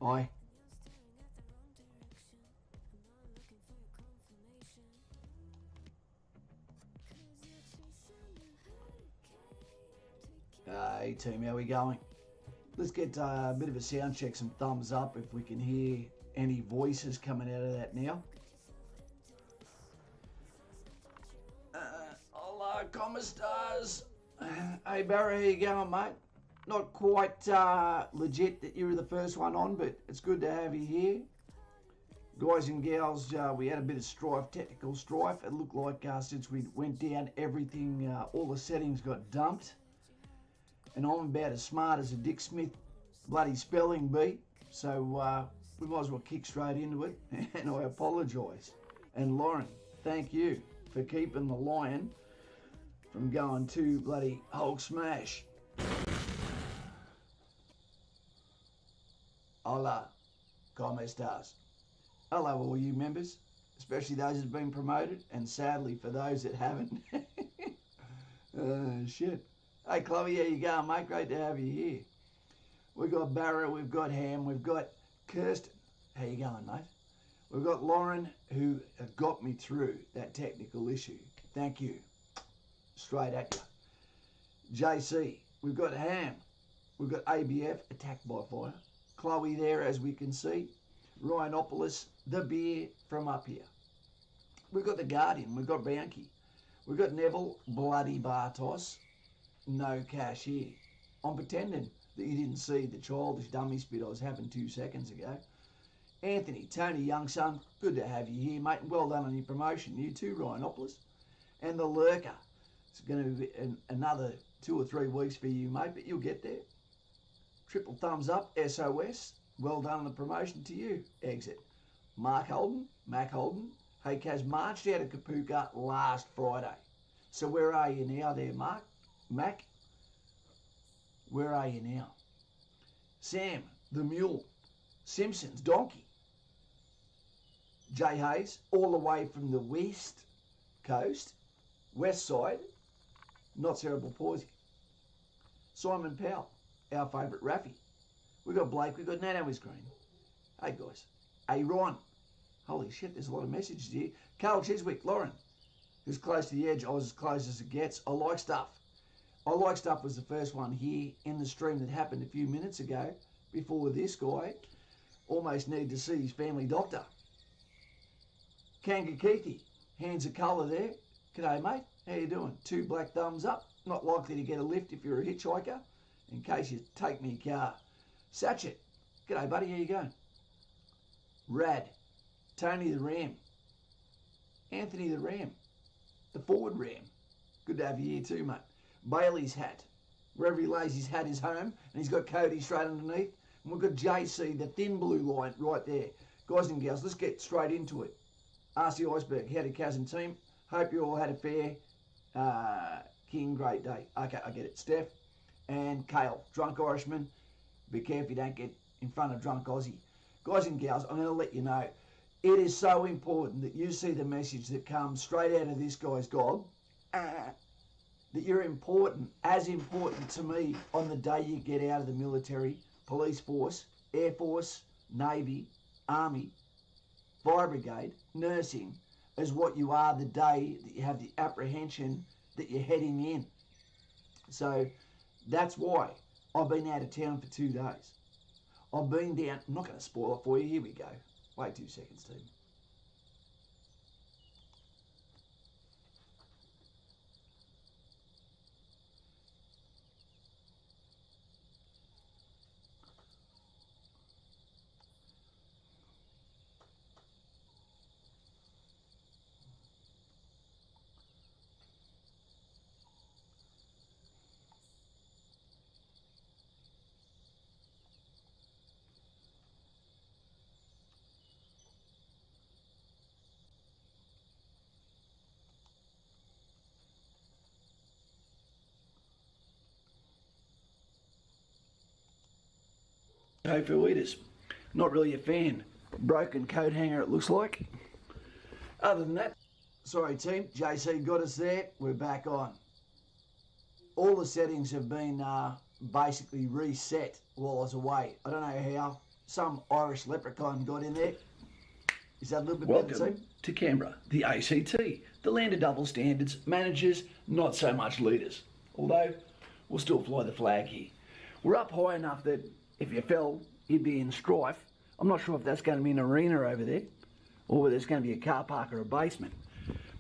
Aye. Hey team, how we going? Let's get a bit of a sound check, some thumbs up if we can hear any voices coming out of that now. Hola, como estás? Hey Barry, how you going, mate? Not quite legit that you were the first one on, but it's good to have you here. Guys and gals, we had a bit of strife, technical strife. It looked like since we went down, everything, all the settings got dumped. And I'm about as smart as a Dick Smith bloody spelling bee, so we might as well kick straight into it, and I apologise. And Lauren, thank you for keeping the lion from going to bloody Hulk smash. Hola, como estás? Hello all you members, especially those that have been promoted, and sadly for those that haven't. Shit. Hey Chloe, how you going, mate? Great to have you here. We've got Barra, we've got Ham, we've got Kirsten. How you going, mate? We've got Lauren, who got me through that technical issue. Thank you. Straight at you. JC, we've got Ham, we've got ABF, attacked by fire. Chloe there, as we can see. Rhinopolis, the beer from up here. We've got the Guardian, we've got Bianchi. We've got Neville, bloody Bartos. No cash here. I'm pretending that you didn't see the childish dummy spit I was having 2 seconds ago. Anthony, Tony Youngson, good to have you here, mate, and well done on your promotion. You too, Rhinopolis. And the Lurker. It's going to be another 2 or 3 weeks for you, mate, but you'll get there. Triple thumbs up, SOS. Well done on the promotion to you. Exit. Mac Holden. Hey, Kaz marched out of Kapuka last Friday. So where are you now there, Mark? Mac, where are you now? Sam, the Mule, Simpsons, Donkey, Jay Hayes, all the way from the west coast, west side, not cerebral palsy. Simon Powell, our favourite Raffy. We've got Blake, we've got Nano is green. Hey guys, hey Ron, holy shit, there's a lot of messages here. Carl Chiswick, Lauren, who's close to the edge, I was as close as it gets. I like stuff. I Like Stuff was the first one here in the stream that happened a few minutes ago before this guy almost needed to see his family doctor. Kangakeethi, hands of colour there. G'day mate, how you doing? 2 black thumbs up. Not likely to get a lift if you're a hitchhiker, in case you take me car. Satchet, g'day buddy, how you going? Rad, Tony the Ram, Anthony the Ram, the Forward Ram. Good to have you here too, mate. Bailey's hat. Wherever he lays his hat is home, and he's got Cody straight underneath. And we've got JC, the thin blue line, right there. Guys and gals, let's get straight into it. RC Iceberg, howdy Kaz and team. Hope you all had a fair King great day. Okay, I get it. Steph and Kale, drunk Irishman. Be careful you don't get in front of drunk Aussie. Guys and gals, I'm going to let you know, it is so important that you see the message that comes straight out of this guy's gob. That you're important, as important to me on the day you get out of the military, police force, Air Force, Navy, Army, Fire Brigade, nursing, as what you are the day that you have the apprehension that you're heading in. So that's why I've been out of town for 2 days. I've been down, I'm not going to spoil it for you, here we go. Wait 2 seconds, team. Hey, Freddy, not really a fan. Broken coat hanger, it looks like. Other than that, sorry team, JC got us there. We're back on. All the settings have been basically reset while I was away. I don't know how. some Irish leprechaun got in there. Is that a little bit better, Welcome team? to Canberra, the ACT, the land of double standards, managers, not so much leaders. Although, we'll still fly the flag here. We're up high enough that if you fell, you'd be in strife. I'm not sure if that's going to be an arena over there, or whether it's going to be a car park or a basement.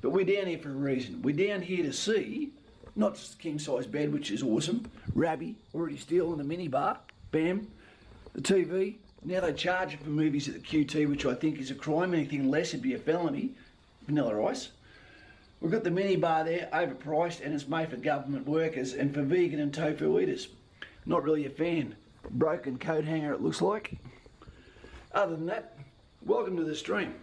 But we're down here for a reason. We're down here to see, not just the king-size bed, which is awesome, Rabbi, already stealing the minibar, bam, the TV. Now they charge it for movies at the QT, which I think is a crime. Anything less would be a felony. Vanilla ice. We've got the minibar there, overpriced, and it's made for government workers and for vegan and tofu eaters. Not really a fan. Broken coat hanger, it looks like. Other than that, welcome to the stream.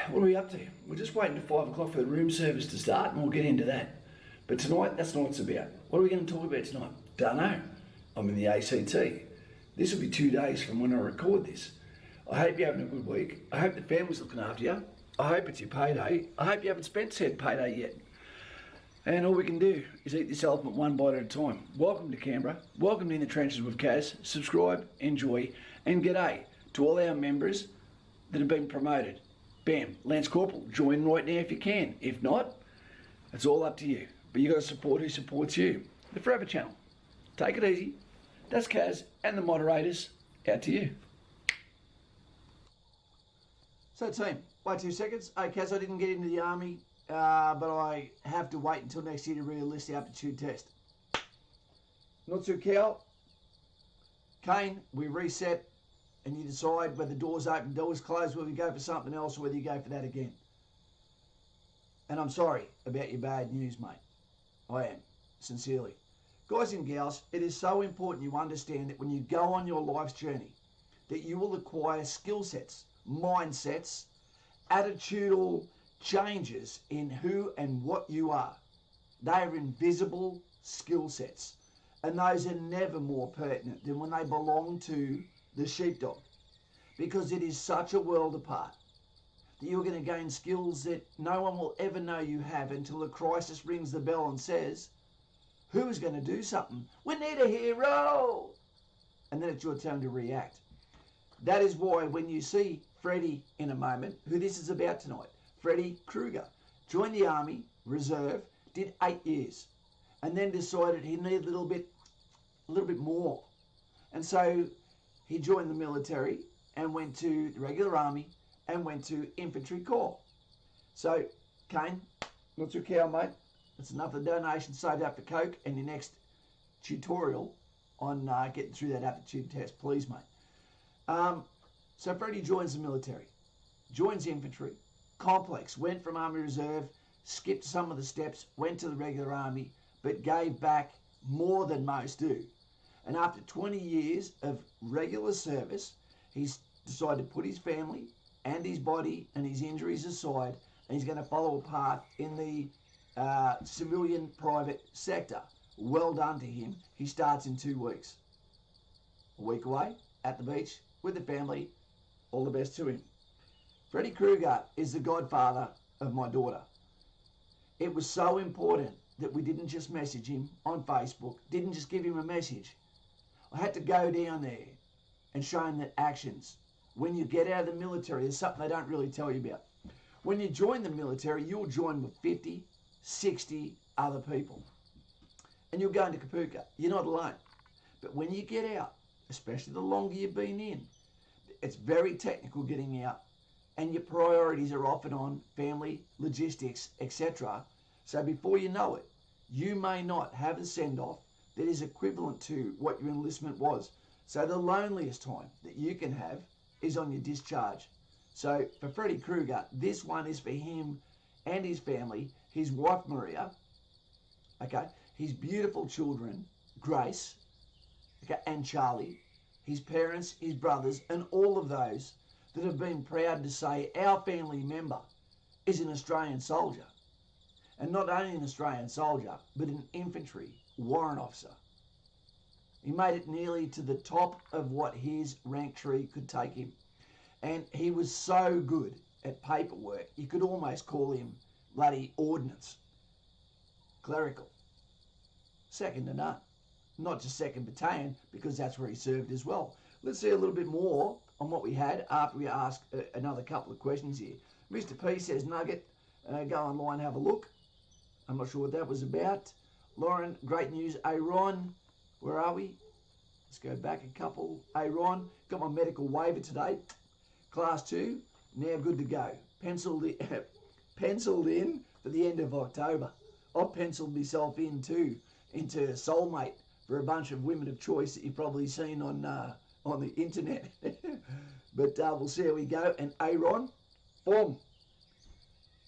What are we up to? We're just waiting to 5 o'clock for the room service to start, and we'll get into that. But tonight, that's not what it's about. What are we going to talk about tonight? Don't know. I'm in the ACT. This will be 2 days from when I record this. I hope you're having a good week. I hope the family's looking after you. I hope it's your payday. I hope you haven't spent said payday yet. And all we can do is eat this elephant one bite at a time. Welcome to Canberra. Welcome to In the Trenches with Kaz. Subscribe, enjoy, and g'day to all our members that have been promoted. Bam, Lance Corporal, join right now if you can. If not, it's all up to you. But you got to support who supports you. The Forever Channel. Take it easy. That's Kaz and the moderators. Out to you. So team, wait 2 seconds. Hey Kaz, I didn't get into the army, but I have to wait until next year to re-enlist the aptitude test. Not too cow. Kane, we reset and you decide whether doors open, doors closed, whether you go for something else or whether you go for that again. And I'm sorry about your bad news, mate. I am, sincerely. Guys and gals, it is so important you understand that when you go on your life's journey, that you will acquire skill sets, mindsets, attitudinal changes in who and what you are. They are invisible skill sets, and those are never more pertinent than when they belong to the sheepdog, because it is such a world apart that you're going to gain skills that no one will ever know you have until a crisis rings the bell and says, who's going to do something? We need a hero! And then it's your turn to react. That is why when you see Freddy in a moment, who this is about tonight, Freddy Kruger, joined the Army Reserve, did 8 years, and then decided he needed a little bit more. And so he joined the military and went to the regular army and went to infantry corps. So, Kane, not too cow, mate. That's enough of the donation saved up for Coke and your next tutorial on getting through that aptitude test, please, mate. So Freddie joins the military, joins infantry, complex, went from Army Reserve, skipped some of the steps, went to the regular army, but gave back more than most do. And after 20 years of regular service, he's decided to put his family and his body and his injuries aside, and he's going to follow a path in the civilian private sector. Well done to him. He starts in 2 weeks. A week away, at the beach, with the family. All the best to him. Freddy Kruger is the godfather of my daughter. It was so important that we didn't just message him on Facebook, didn't just give him a message. I had to go down there and show him that actions. When you get out of the military, there's something they don't really tell you about. When you join the military, you'll join with 50, 60 other people. And you'll go into Kapuka. You're not alone. But when you get out, especially the longer you've been in, it's very technical getting out, and your priorities are often on family, logistics, etc. So before you know it, you may not have a send-off that is equivalent to what your enlistment was. So the loneliest time that you can have is on your discharge. So for Freddy Kruger, this one is for him and his family, his wife Maria, okay, his beautiful children, Grace, okay, and Charlie, his parents, his brothers, and all of those that have been proud to say our family member is an Australian soldier. And not only an Australian soldier, but an infantry warrant officer. He made it nearly to the top of what his rank tree could take him. And he was so good at paperwork, you could almost call him bloody ordnance. Clerical. Second to none. Not just 2nd Battalion, because that's where he served as well. Let's see a little bit more on what we had after we asked another couple of questions here. Mr. P says, Nugget, go online, have a look. I'm not sure what that was about. Lauren, great news. Aaron, where are we? Let's go back a couple. Aaron, got my medical waiver today. Class 2, now good to go. Penciled in for the end of October. I've penciled myself in too, into Soulmate for a bunch of women of choice that you've probably seen on the internet. But we'll see how we go. And Aaron, form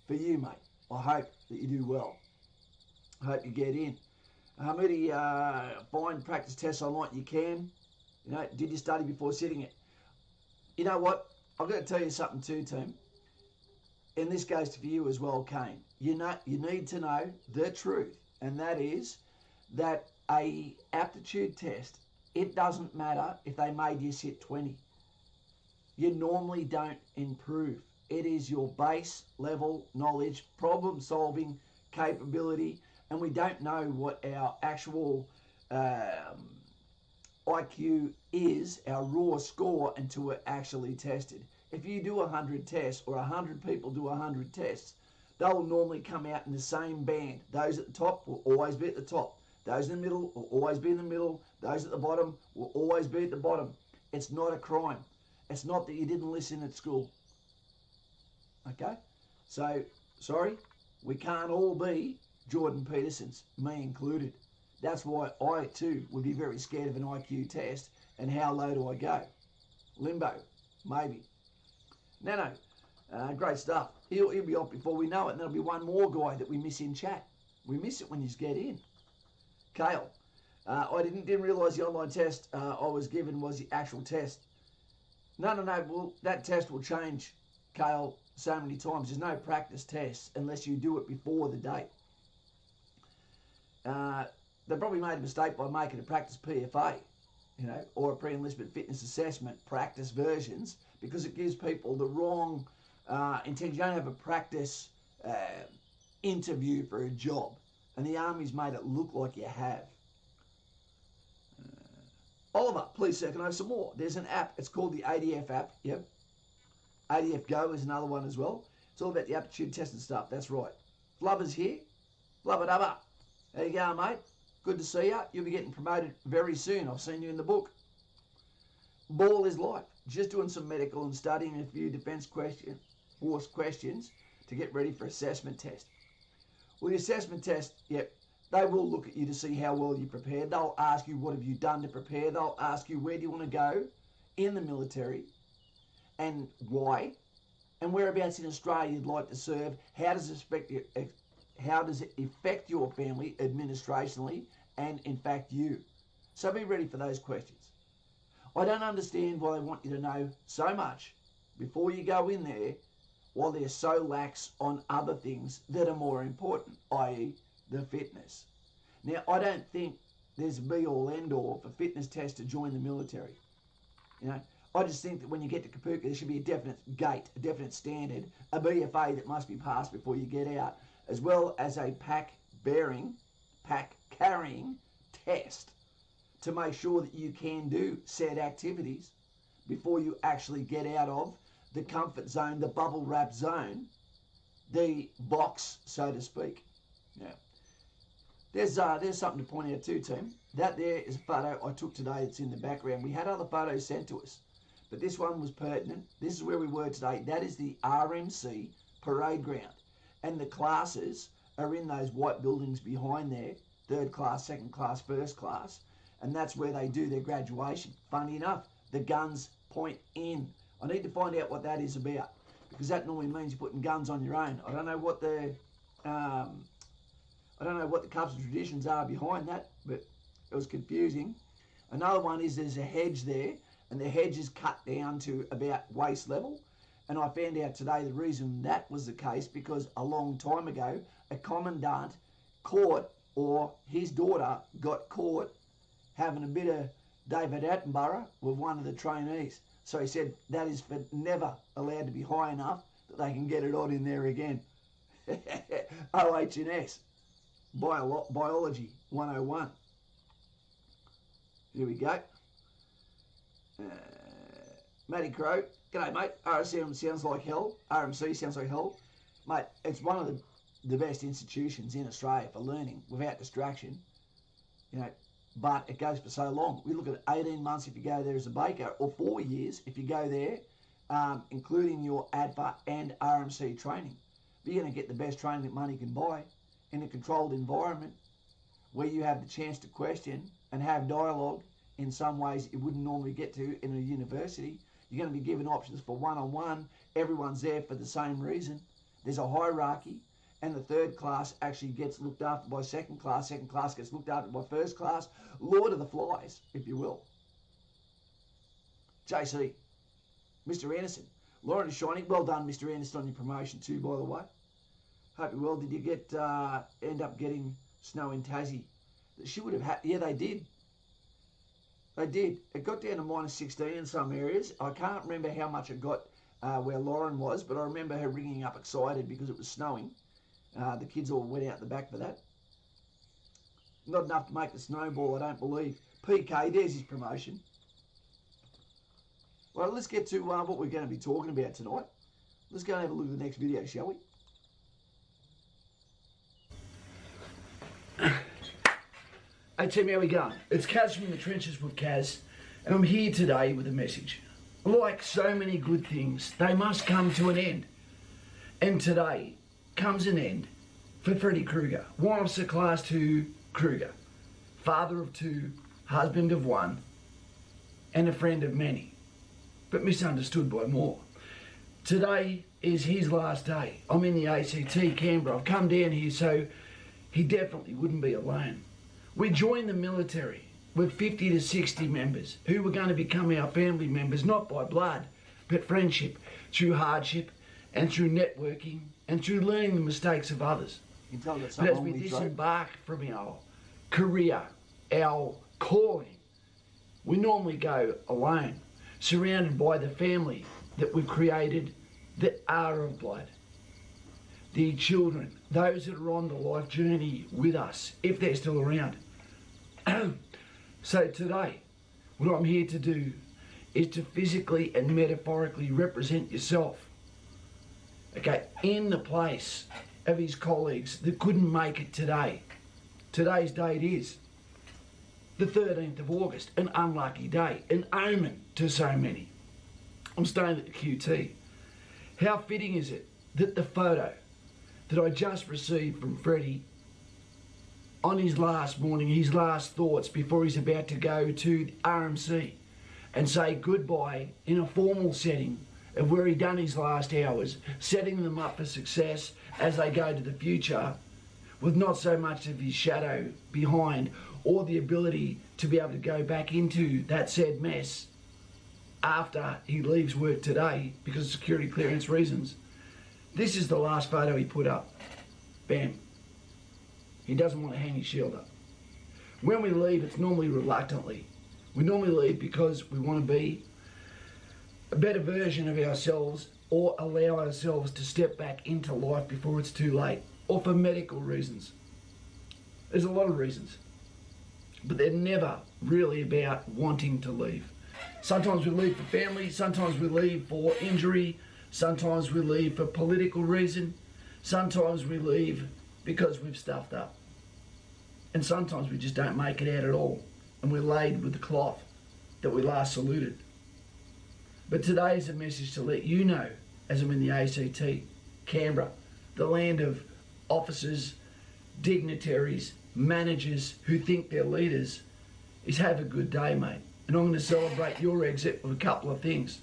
for you, mate. I hope that you do well. I hope you get in. Hamidi, find practice tests online you can. You know, did you study before sitting it? You know what? I've got to tell you something too, team. And this goes to you as well, Kane. You need to know the truth, and that is that a aptitude test, it doesn't matter if they made you sit 20. You normally don't improve. It is your base level knowledge, problem solving capability, and we don't know what our actual IQ is, our raw score, until we're actually tested. If you do 100 tests, or 100 people do 100 tests, they'll normally come out in the same band. Those at the top will always be at the top. Those in the middle will always be in the middle. Those at the bottom will always be at the bottom. It's not a crime. It's not that you didn't listen at school. Okay? So, sorry, we can't all be Jordan Petersons, me included. That's why I, too, would be very scared of an IQ test. And how low do I go? Limbo, maybe. No, great stuff. He'll be off before we know it, and there'll be one more guy that we miss in chat. We miss it when you get in. Kale, I didn't realise the online test I was given was the actual test. No, well, that test will change, Kale, so many times. There's no practice tests unless you do it before the date. They probably made a mistake by making a practice PFA, you know, or a pre-enlistment fitness assessment practice versions, because it gives people the wrong intention. You don't have a practice interview for a job, and the Army's made it look like you have. Oliver, please sir, can I have some more? There's an app. It's called the ADF app. Yep. ADF Go is another one as well. It's all about the aptitude test and stuff. That's right. Flubber's here. Flubber dubber. There you go, mate. Good to see you. You'll be getting promoted very soon. I've seen you in the book. Ball is life. Just doing some medical and studying a few defence force questions to get ready for assessment test. Well, the assessment test, yep, they will look at you to see how well you prepared. They'll ask you, what have you done to prepare? They'll ask you, where do you want to go in the military and why? And whereabouts in Australia you'd like to serve. How does it affect your family administrationally and, in fact, you? So be ready for those questions. I don't understand why they want you to know so much before you go in there, while they're so lax on other things that are more important, i.e. the fitness. Now, I don't think there's a be-all, end-all for fitness tests to join the military. You know, I just think that when you get to Kapuka, there should be a definite gate, a definite standard, a BFA that must be passed before you get out, as well as a pack carrying test to make sure that you can do said activities before you actually get out of the comfort zone, the bubble wrap zone, the box, so to speak. Now, there's something to point out too, team. That there is a photo I took today that's in the background. We had other photos sent to us, but this one was pertinent. This is where we were today. That is the RMC parade ground. And the classes are in those white buildings behind there, 3rd class, 2nd class, 1st class, and that's where they do their graduation. Funny enough, the guns point in. I need to find out what that is about, because that normally means you're putting guns on your own. I don't know what the cups and traditions are behind that, but it was confusing. Another one is there's a hedge there, and the hedge is cut down to about waist level. And I found out today the reason that was the case, because a long time ago, a commandant caught, or his daughter got caught, having a bit of David Attenborough with one of the trainees. So he said that is for never allowed to be high enough that they can get it on in there again. OH&S, Biology 101. Here we go. Matty Crow, g'day mate. RSM sounds like hell. RMC sounds like hell. Mate, it's one of the best institutions in Australia for learning without distraction. You know, but it goes for so long. We look at 18 months if you go there as a baker, or 4 years if you go there, including your ADFA and RMC training. But you're going to get the best training that money can buy in a controlled environment where you have the chance to question and have dialogue in some ways you wouldn't normally get to in a university. You're going to be given options for one-on-one. Everyone's there for the same reason. There's a hierarchy, and the third class actually gets looked after by second class gets looked after by first class. Lord of the Flies, if you will. JC, Mr. Anderson, Lauren is shining. Well done, Mr. Anderson, on your promotion too, by the way. Hope you well. Did you get end up getting snow in Tassie? She would have had. Yeah, they did. They did. It got down to minus 16 in some areas. I can't remember how much it got where Lauren was, but I remember her ringing up excited because it was snowing. The kids all went out the back for that. Not enough to make the snowball, I don't believe. PK, there's his promotion. Well, let's get to what we're going to be talking about tonight. Let's go and have a look at the next video, shall we? Hey Tim, how we going? It's Kaz from the trenches with Kaz, and I'm here today with a message. Like so many good things, they must come to an end. And today comes an end for Freddy Kruger, Warrant Officer Class 2 Kruger, father of 2, husband of 1, and a friend of many, but misunderstood by more. Today is his last day. I'm in the ACT, Canberra. I've come down here so he definitely wouldn't be alone. We joined the military with 50 to 60 members who were going to become our family members, not by blood, but friendship, through hardship and through networking and through learning the mistakes of others. But as we disembark from our career, our calling, we normally go alone, surrounded by the family that we've created that are of blood. The children, those that are on the life journey with us, if they're still around. So today, what I'm here to do is to physically and metaphorically represent yourself, okay, in the place of his colleagues that couldn't make it today. Today's date is the 13th of August, an unlucky day, an omen to so many. I'm staying at the QT. How fitting is it that the photo that I just received from Freddy on his last morning, his last thoughts before he's about to go to the RMC and say goodbye in a formal setting of where he done his last hours, setting them up for success as they go to the future with not so much of his shadow behind or the ability to be able to go back into that said mess after he leaves work today because of security clearance reasons. This is the last photo he put up. Bam. He doesn't want to hang his shield up. When we leave, it's normally reluctantly. We normally leave because we want to be a better version of ourselves or allow ourselves to step back into life before it's too late, or for medical reasons. There's a lot of reasons, but they're never really about wanting to leave. Sometimes we leave for family, sometimes we leave for injury, sometimes we leave for political reason, sometimes we leave because we've stuffed up. And sometimes we just don't make it out at all, and we're laid with the cloth that we last saluted. But today is a message to let you know, as I'm in the ACT, Canberra, the land of officers, dignitaries, managers who think they're leaders, is have a good day, mate. And I'm going to celebrate your exit with a couple of things.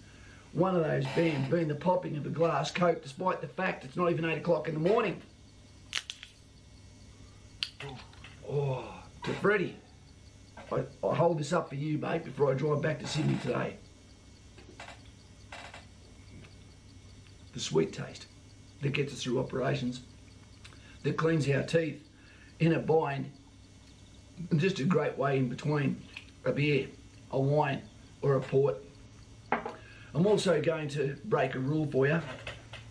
One of those being the popping of a glass Coke, despite the fact it's not even 8 o'clock in the morning. Oh, to Freddy, I hold this up for you, mate, before I drive back to Sydney today. The sweet taste that gets us through operations, that cleans our teeth in a bind, and just a great way in between a beer, a wine, or a port. I'm also going to break a rule for you.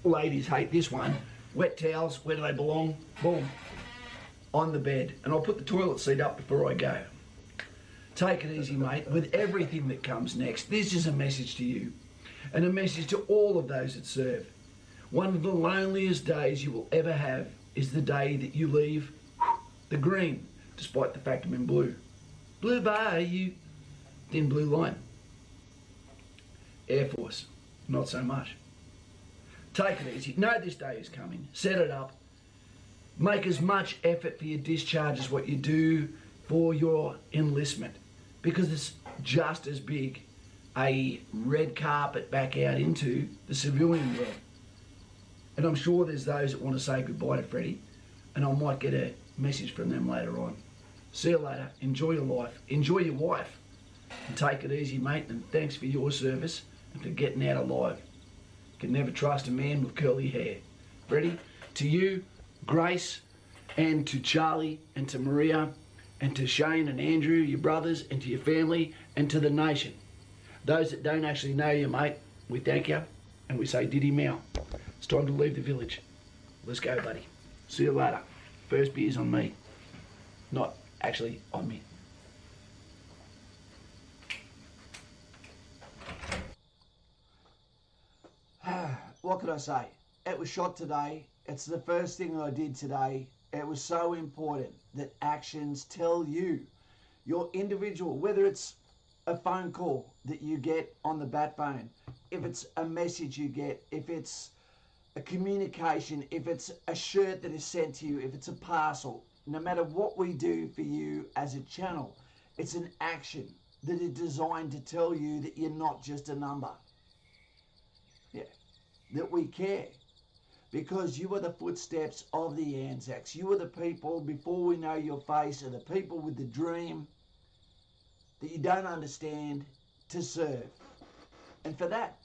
Ladies hate this one. Wet towels, where do they belong? Boom. On the bed. And I'll put the toilet seat up before I go. Take it easy, mate, with everything that comes next. This is a message to you and a message to all of those that serve. One of the loneliest days you will ever have is the day that you leave the green, despite the fact I'm in blue. Blue bar, you, then blue line. Air Force, not so much. Take it easy. Know this day is coming. Set it up. Make as much effort for your discharge as what you do for your enlistment, because it's just as big a red carpet back out into the civilian world. And I'm sure there's those that want to say goodbye to Freddy, and I might get a message from them later on. See you later. Enjoy your life. Enjoy your wife. And take it easy, mate, and thanks for your service and for getting out alive. Can never trust a man with curly hair. Freddy, to you, Grace, and to Charlie, and to Maria, and to Shane and Andrew, your brothers, and to your family, and to the nation. Those that don't actually know you, mate, we thank you, and we say diddy meow. It's time to leave the village. Let's go, buddy. See you later. First beer's on me. Not actually on me. What could I say? It was shot today. It's the first thing I did today. It was so important that actions tell you, your individual, whether it's a phone call that you get on the bat phone, if it's a message you get, if it's a communication, if it's a shirt that is sent to you, if it's a parcel, no matter what we do for you as a channel, it's an action that is designed to tell you that you're not just a number. Yeah, that we care. Because you are the footsteps of the Anzacs. You are the people, before we know your face, are the people with the dream that you don't understand to serve. And for that,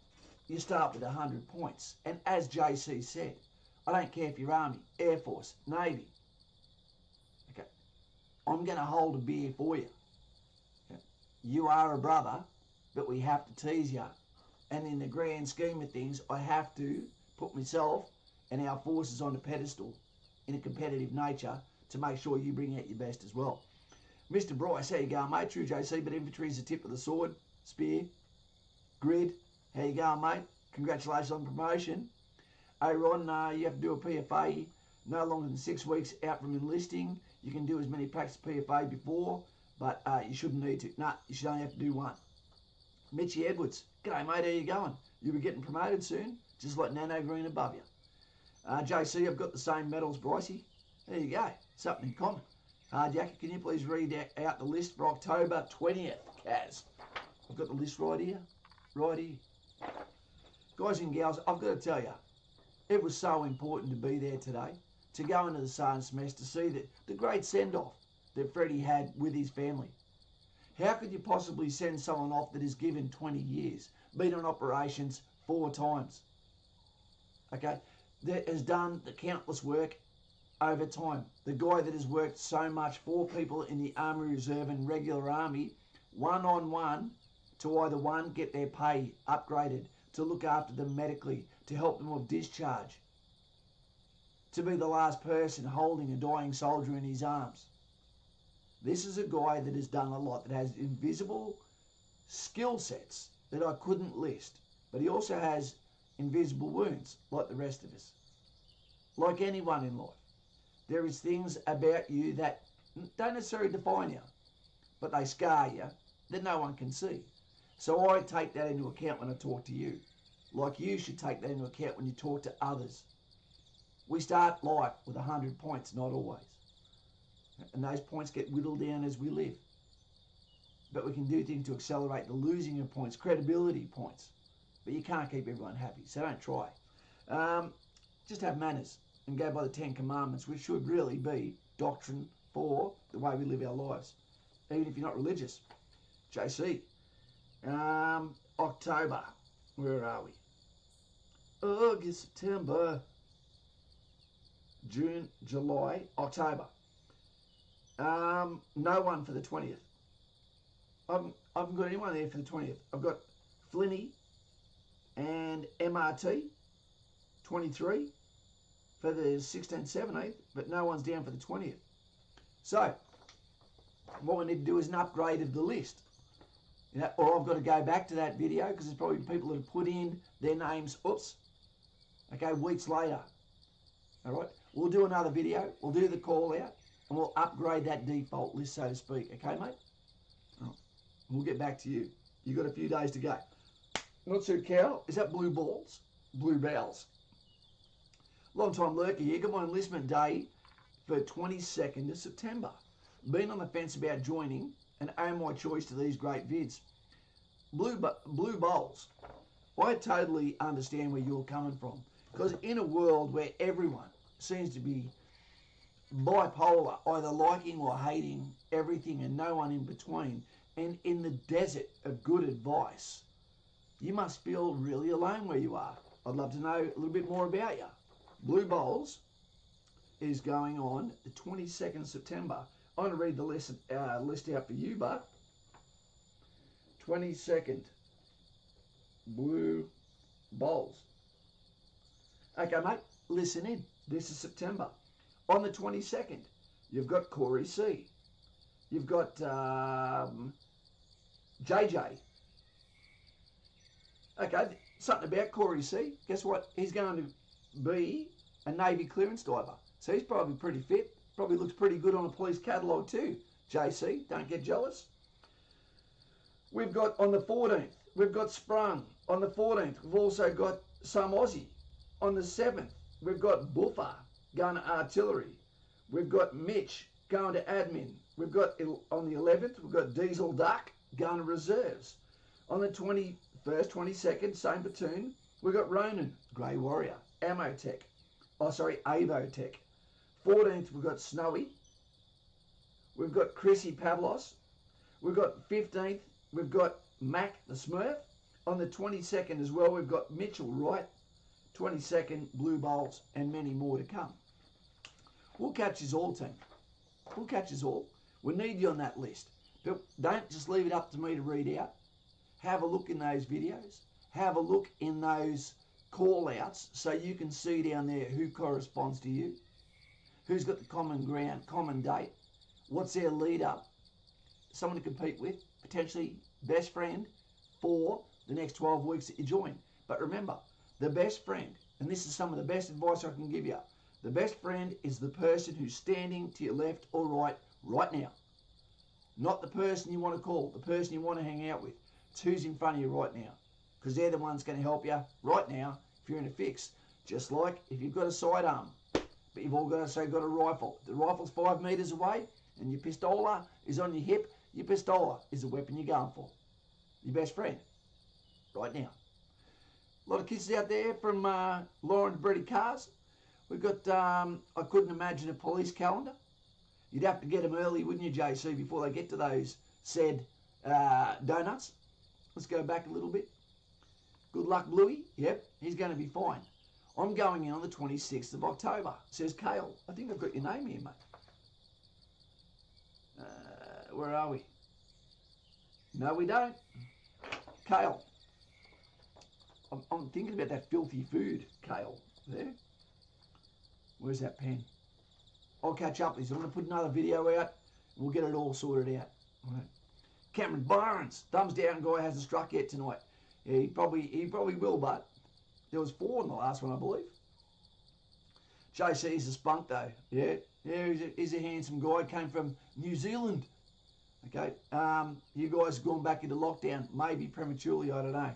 you start with 100 points. And as JC said, I don't care if you're Army, Air Force, Navy. Okay, I'm going to hold a beer for you. Okay. You are a brother, but we have to tease you. And in the grand scheme of things, I have to put myself and our forces on a pedestal in a competitive nature to make sure you bring out your best as well. Mr. Bryce, how you going, mate? True JC, but infantry's the tip of the sword. Spear, grid, how you going, mate? Congratulations on promotion. Hey, Ron, you have to do a PFA no longer than 6 weeks out from enlisting. You can do as many practice PFA before, but you shouldn't need to. Nah, you should only have to do one. Mitchy Edwards, g'day, mate, how you going? You'll be getting promoted soon, just like Nano Green above you. JC, I've got the same medals, Brycey. There you go, something in common. Jackie, can you please read out the list for October 20th, Kaz? I've got the list right here. Guys and gals, I've got to tell you, it was so important to be there today, to go into the Sergeant's Mess, to see the great send-off that Freddy had with his family. How could you possibly send someone off that has given 20 years, been on operations 4 times? Okay, that has done the countless work over time. The guy that has worked so much for people in the Army Reserve and regular Army, one-on-one, to either one, get their pay upgraded, to look after them medically, to help them with discharge, to be the last person holding a dying soldier in his arms. This is a guy that has done a lot, that has invisible skill sets that I couldn't list, but he also has invisible wounds like the rest of us. Like anyone in life, there is things about you that don't necessarily define you, but they scar you that no one can see. So I take that into account when I talk to you, like you should take that into account when you talk to others. We start life with 100 points, not always. And those points get whittled down as we live. But we can do things to accelerate the losing of points, credibility points. But you can't keep everyone happy, so don't try. Just have manners and go by the 10 Commandments, which should really be doctrine for the way we live our lives, even if you're not religious. JC, October, where are we? August, September, June, July, October. No one for the 20th. I haven't got anyone there for the 20th. I've got Flinny and MRT, 23, for the 16th, 17th, but no one's down for the 20th. So, what we need to do is an upgrade of the list. You know, or I've got to go back to that video because there's probably people that have put in their names, weeks later. All right, we'll do another video, we'll do the call out, and we'll upgrade that default list, so to speak. Okay, mate? All right. We'll get back to you. You've got a few days to go. Not so cow, is that blue balls? Blue bowels. Long time lurker here, got my enlistment day for 22nd of September. Been on the fence about joining and owe my choice to these great vids. Blue bowls. I totally understand where you're coming from, because in a world where everyone seems to be bipolar, either liking or hating everything and no one in between, and in the desert of good advice, you must feel really alone where you are. I'd love to know a little bit more about you. Blue Bowls is going on the 22nd of September. I'm going to read the list out for you, but 22nd, Blue Bowls. Okay, mate, listen in. This is September. On the 22nd, you've got Corey C. You've got JJ. Okay, something about Corey C. Guess what? He's going to be a Navy clearance diver. So he's probably pretty fit. Probably looks pretty good on a police catalogue too. JC, don't get jealous. We've got on the 14th, we've got Sprung. On the 14th, we've also got some Aussie. On the 7th, we've got Buffer going to artillery. We've got Mitch going to admin. We've got, on the 11th, we've got Diesel Duck going to reserves. On the 21st, 22nd, same platoon, we've got Ronan, Grey Warrior, Amotech. Avotech. 14th, we've got Snowy. We've got Chrissy Pavlos. We've got 15th, we've got Mac the Smurf. On the 22nd as well, we've got Mitchell Wright. 22nd, Blue Bowls, and many more to come. We'll catch us all, team. We'll catch us all. We need you on that list. But don't just leave it up to me to read out. Have a look in those videos. Have a look in those call-outs so you can see down there who corresponds to you, who's got the common ground, common date, what's their lead up, someone to compete with, potentially best friend for the next 12 weeks that you join. But remember, the best friend, and this is some of the best advice I can give you, the best friend is the person who's standing to your left or right now. Not the person you want to call, the person you want to hang out with. It's who's in front of you right now, because they're the ones going to help you right now if you're in a fix. Just like if you've got a sidearm, but you've also got a rifle. The rifle's 5 metres away and your pistola is on your hip. Your pistola is the weapon you're going for. Your best friend, right now. A lot of kisses out there from Lauren Brady Cars. We've got, I couldn't imagine a police calendar. You'd have to get them early, wouldn't you, JC, before they get to those said donuts. Let's go back a little bit. Good luck, Bluey. Yep, he's going to be fine. I'm going in on the 26th of October, says Kale. I think I've got your name here, mate. Where are we? No, we don't. Kale. I'm thinking about that filthy food, Kale. There. Where's that pen? I'll catch up with this. I'm going to put another video out. And we'll get it all sorted out. All right. Cameron Barnes, thumbs down guy, hasn't struck yet tonight. Yeah, he probably will, but there was 4 in the last one, I believe. JC's a spunk though. Yeah, he's a handsome guy. Came from New Zealand. Okay, you guys have gone back into lockdown, maybe prematurely, I don't know.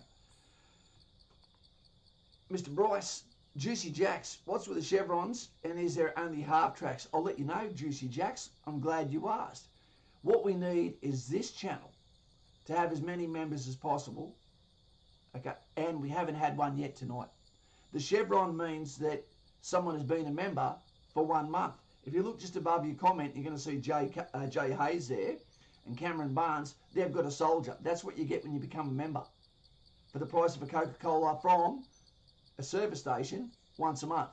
Mr. Bryce, Juicy Jacks, what's with the chevrons and is there only half tracks? I'll let you know, Juicy Jacks. I'm glad you asked. What we need is this channel to have as many members as possible. Okay, and we haven't had one yet tonight. The chevron means that someone has been a member for 1 month. If you look just above your comment, you're going to see Jay Hayes there and Cameron Barnes. They've got a soldier. That's what you get when you become a member. For the price of a Coca-Cola from a service station once a month.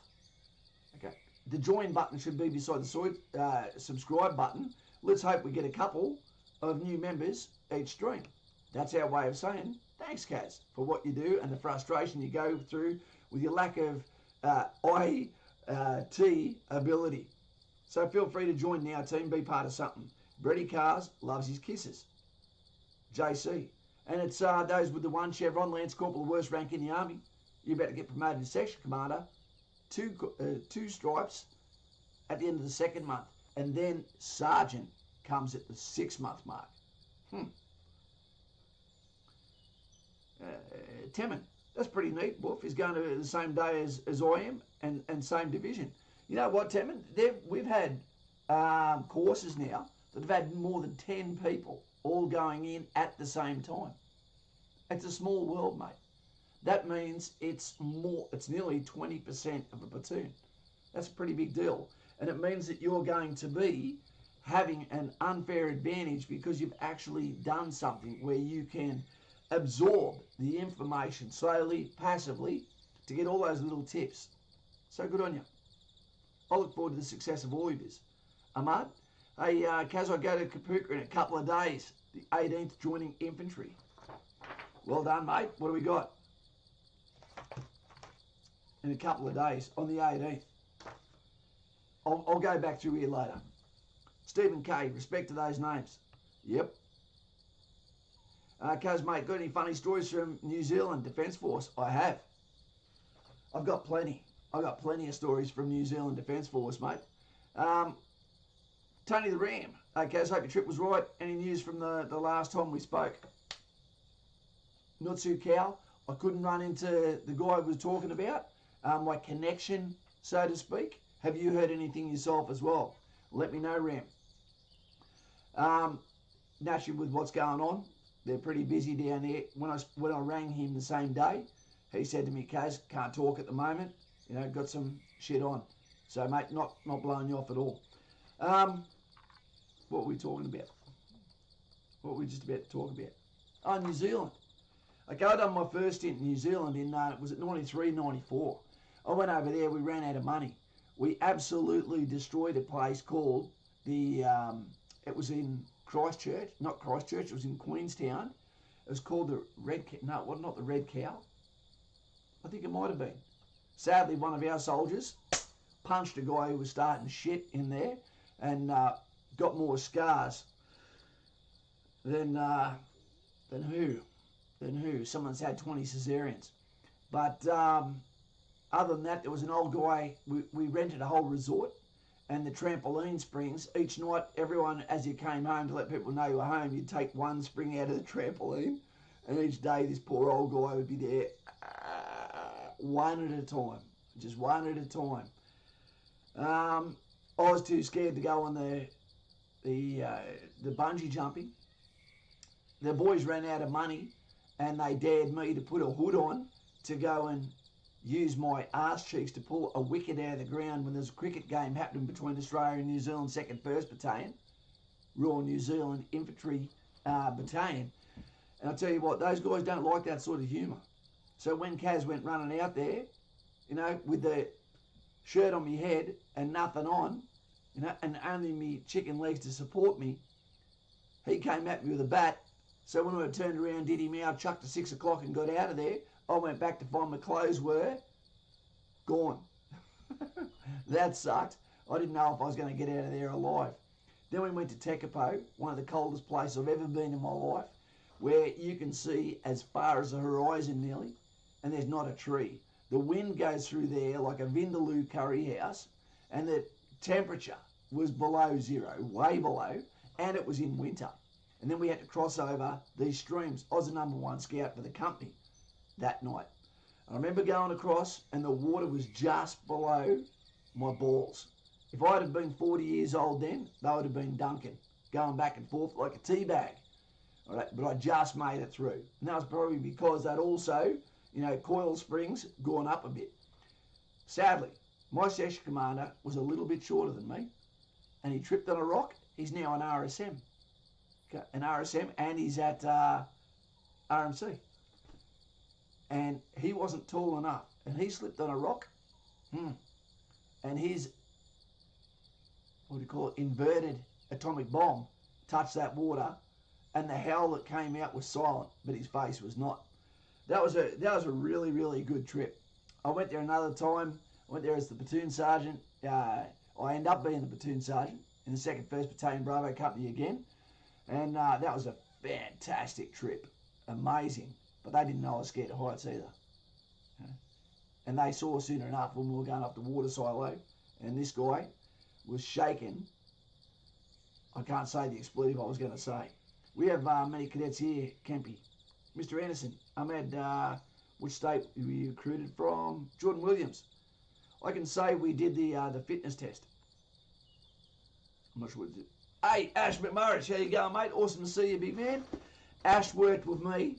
Okay, the join button should be beside the subscribe button. Let's hope we get a couple of new members each stream. That's our way of saying thanks, Kaz, for what you do and the frustration you go through with your lack of IT ability. So feel free to join now, team. Be part of something. Brady Cars loves his kisses. JC. And it's those with the 1 chevron, Lance Corporal, the worst rank in the Army. You're about to get promoted to Section Commander. Two stripes at the end of the 2nd month. And then Sergeant comes at the 6-month mark. Temin, that's pretty neat. Wolf is going to the same day as I am and same division. You know what, Temin? We've had courses now that have had more than 10 people all going in at the same time. It's a small world, mate. That means it's nearly 20% of a platoon. That's a pretty big deal. And it means that you're going to be having an unfair advantage because you've actually done something where you can absorb the information slowly, passively, to get all those little tips. So good on you. I look forward to the success of all of this. Ahmad, hey, Kaz, I go to Kapuka in a couple of days, the 18th joining infantry. Well done, mate. What do we got? In a couple of days, on the 18th. I'll go back through here later. Stephen K, respect to those names. Yep. Kaz, mate, got any funny stories from New Zealand Defence Force? I have. I've got plenty. I've got plenty of stories from New Zealand Defence Force, mate. Tony the Ram. Kaz, hope your trip was right. Any news from the last time we spoke? Nutsu Cow. I couldn't run into the guy I was talking about. My connection, so to speak. Have you heard anything yourself as well? Let me know, Ram. Naturally, with what's going on, they're pretty busy down there. When I rang him the same day, he said to me, Kaz, can't talk at the moment. You know, got some shit on. So, mate, not blowing you off at all. What were we talking about? What were we just about to talk about? Oh, New Zealand. Okay, I done my first stint in New Zealand in, was it 93, 94? I went over there, we ran out of money. We absolutely destroyed a place called it was in Christchurch, not Christchurch, it was in Queenstown. It was called the Red Cow, no, not the Red Cow. I think it might have been. Sadly, one of our soldiers punched a guy who was starting shit in there and got more scars than who? Someone's had 20 cesareans. But other than that, there was an old guy, we rented a whole resort and the trampoline springs. Each night, everyone, as you came home to let people know you were home, you'd take one spring out of the trampoline. And each day, this poor old guy would be there one at a time, just one at a time. I was too scared to go on the bungee jumping. The boys ran out of money and they dared me to put a hood on to go and use my arse cheeks to pull a wicket out of the ground when there's a cricket game happening between Australia and New Zealand 2nd 1st Battalion, Royal New Zealand Infantry Battalion. And I'll tell you what, those guys don't like that sort of humour. So when Kaz went running out there, you know, with the shirt on my head and nothing on, you know, and only me chicken legs to support me, he came at me with a bat. So when I turned around, did him out, chucked to 6 o'clock and got out of there, I went back to find my clothes were gone. That sucked. I didn't know if I was going to get out of there alive. Then we went to Tekapo, one of the coldest places I've ever been in my life, where you can see as far as the horizon nearly, and there's not a tree. The wind goes through there like a Vindaloo curry house, and the temperature was below zero, way below, and it was in winter. And then we had to cross over these streams. I was the #1 scout for the company that night. I remember going across and the water was just below my balls. If I had been 40 years old then, they would have been dunking, going back and forth like a tea bag. All right, but I just made it through. And that was probably because they'd also, you know, coil springs gone up a bit. Sadly, my section commander was a little bit shorter than me and he tripped on a rock. He's now an RSM. Okay, an RSM, and he's at RMC. And he wasn't tall enough. And he slipped on a rock. And his, what do you call it, inverted atomic bomb touched that water. And the howl that came out was silent, but his face was not. That was a really, really good trip. I went there another time. I went there as the platoon sergeant. I ended up being the platoon sergeant. in the 2nd 1st Battalion Bravo Company again. And that was a fantastic trip. Amazing. But they didn't know I was scared of heights either. And they saw soon enough when we were going up the water silo. And this guy was shaking. I can't say the expletive I was going to say. We have many cadets here, Kempy. Mr. Anderson, Ahmed, which state were you recruited from? Jordan Williams. I can say we did the fitness test. I'm not sure what it is. Hey, Ash McMurray, how you going, mate? Awesome to see you, big man. Ash worked with me,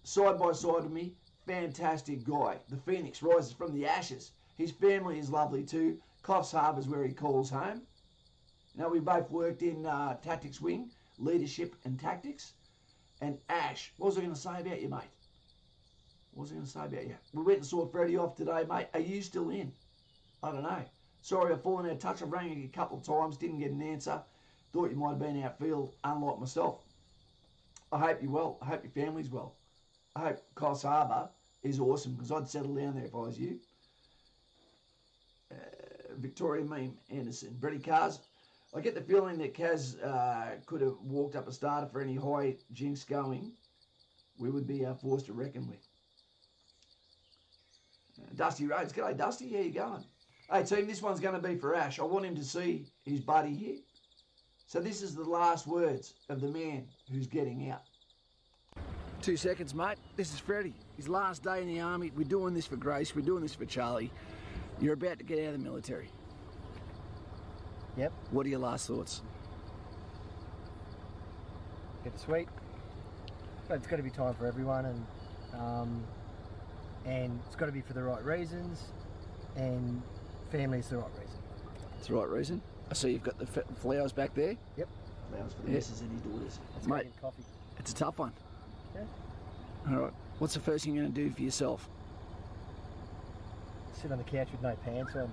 side by side with me. Fantastic guy. The Phoenix rises from the ashes. His family is lovely too. Coffs Harbour is where he calls home. Now, we both worked in Tactics Wing, Leadership and Tactics. And Ash, what was I going to say about you, mate? What was I going to say about you? We went and saw Freddy off today, mate. Are you still in? I don't know. Sorry, I've fallen out of touch. I've rang you a couple of times, didn't get an answer. Thought you might have been outfield, unlike myself. I hope you're well. I hope your family's well. I hope Coffs Harbour is awesome, because I'd settle down there if I was you. Victoria Meme Anderson. Brady Cars. I get the feeling that Kaz could have walked up a starter for any high jinx going. We would be forced to reckon with. Dusty Rhodes. G'day, Dusty. How you going? Hey, team, this one's going to be for Ash. I want him to see his buddy here. So this is the last words of the man who's getting out. 2 seconds, mate. This is Freddy. His last day in the Army. We're doing this for Grace. We're doing this for Charlie. You're about to get out of the military. Yep. What are your last thoughts? Bittersweet. But it's got to be time for everyone, and it's got to be for the right reasons, and family's the right reason. It's the right reason. I see you've got the flowers back there. Yep. Flowers for the missus and his daughters. Let's Mate, go get coffee. It's a tough one. Yeah. All right. What's the first thing you're going to do for yourself? Sit on the couch with no pants on.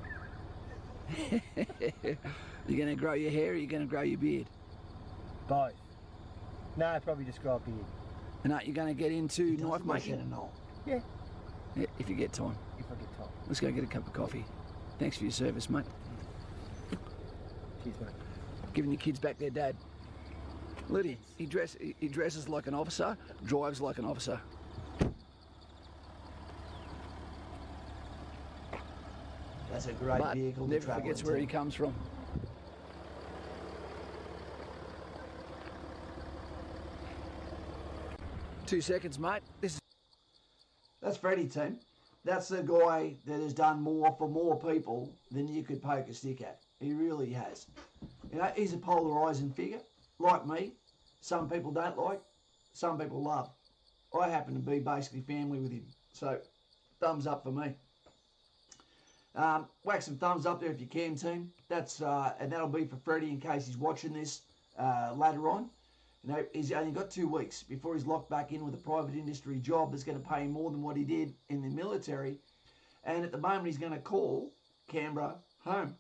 You're going to grow your hair, or you're going to grow your beard? Both. No, probably just grow a beard. And you're going to get into knife making? Yeah. Yeah, if you get time. If I get time. Let's go get a cup of coffee. Thanks for your service, mate. Cheers, mate. Giving your kids back their dad. Liddy, he dresses like an officer, drives like an officer. That's a great But vehicle to never travel forgets into. where he comes from. Two seconds, mate. That's Freddy, team. That's the guy that has done more for more people than you could poke a stick at. He really has. You know, he's a polarising figure, like me. Some people don't like, some people love. I happen to be basically family with him. So, thumbs up for me. Whack some thumbs up there if you can, team. That's and that'll be for Freddy in case he's watching this later on. You know, he's only got 2 weeks before he's locked back in with a private industry job that's going to pay him more than what he did in the military. And at the moment, he's going to call Canberra home.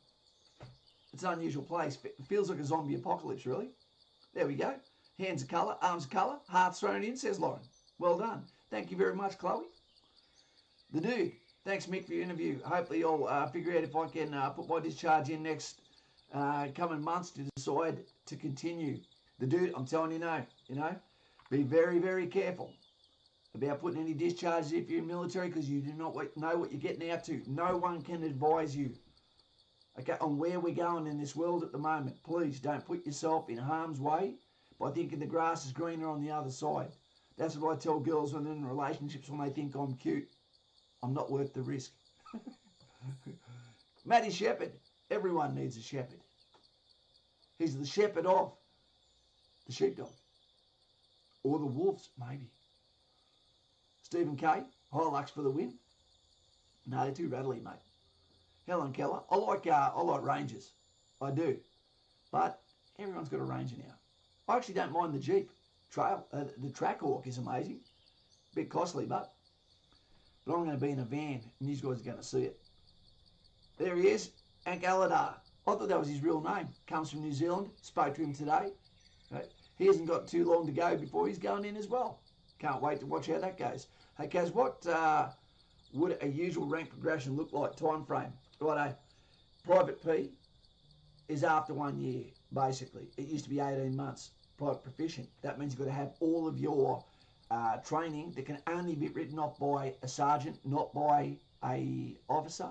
It's an unusual place. It feels like a zombie apocalypse, really. There we go. Hands of colour, arms of colour, hearts thrown in, says Lauren. Well done. Thank you very much, Chloe. The dude. Thanks, Mick, for your interview. Hopefully you'll figure out if I can put my discharge in next coming months to decide to continue. The dude, I'm telling you now, be very, very careful about putting any discharges if you're in the military, because you do not know what you're getting out to. No one can advise you, okay, on where we're going in this world at the moment. Please don't put yourself in harm's way by thinking the grass is greener on the other side. That's what I tell girls when they're in relationships when they think I'm cute. I'm not worth the risk. Matty Shepherd. Everyone needs a shepherd. He's the shepherd of the sheepdog. Or the wolves, maybe. Stephen K. Hilux for the win. No, they're too rattly, mate. Helen Keller. I like Rangers. I do. But everyone's got a Ranger now. I actually don't mind the Jeep. The Trackhawk is amazing. Bit costly, but I'm going to be in a van, and these guys are going to see it. There he is, Hank Aladar. I thought that was his real name. Comes from New Zealand. Spoke to him today. Right. He hasn't got too long to go before he's going in as well. Can't wait to watch how that goes. Hey, Kaz, what would a usual rank progression look like? Time frame. Righto. Private P, is after 1 year, basically. It used to be 18 months, private proficient. That means you've got to have all of your training that can only be written off by a sergeant, not by a officer.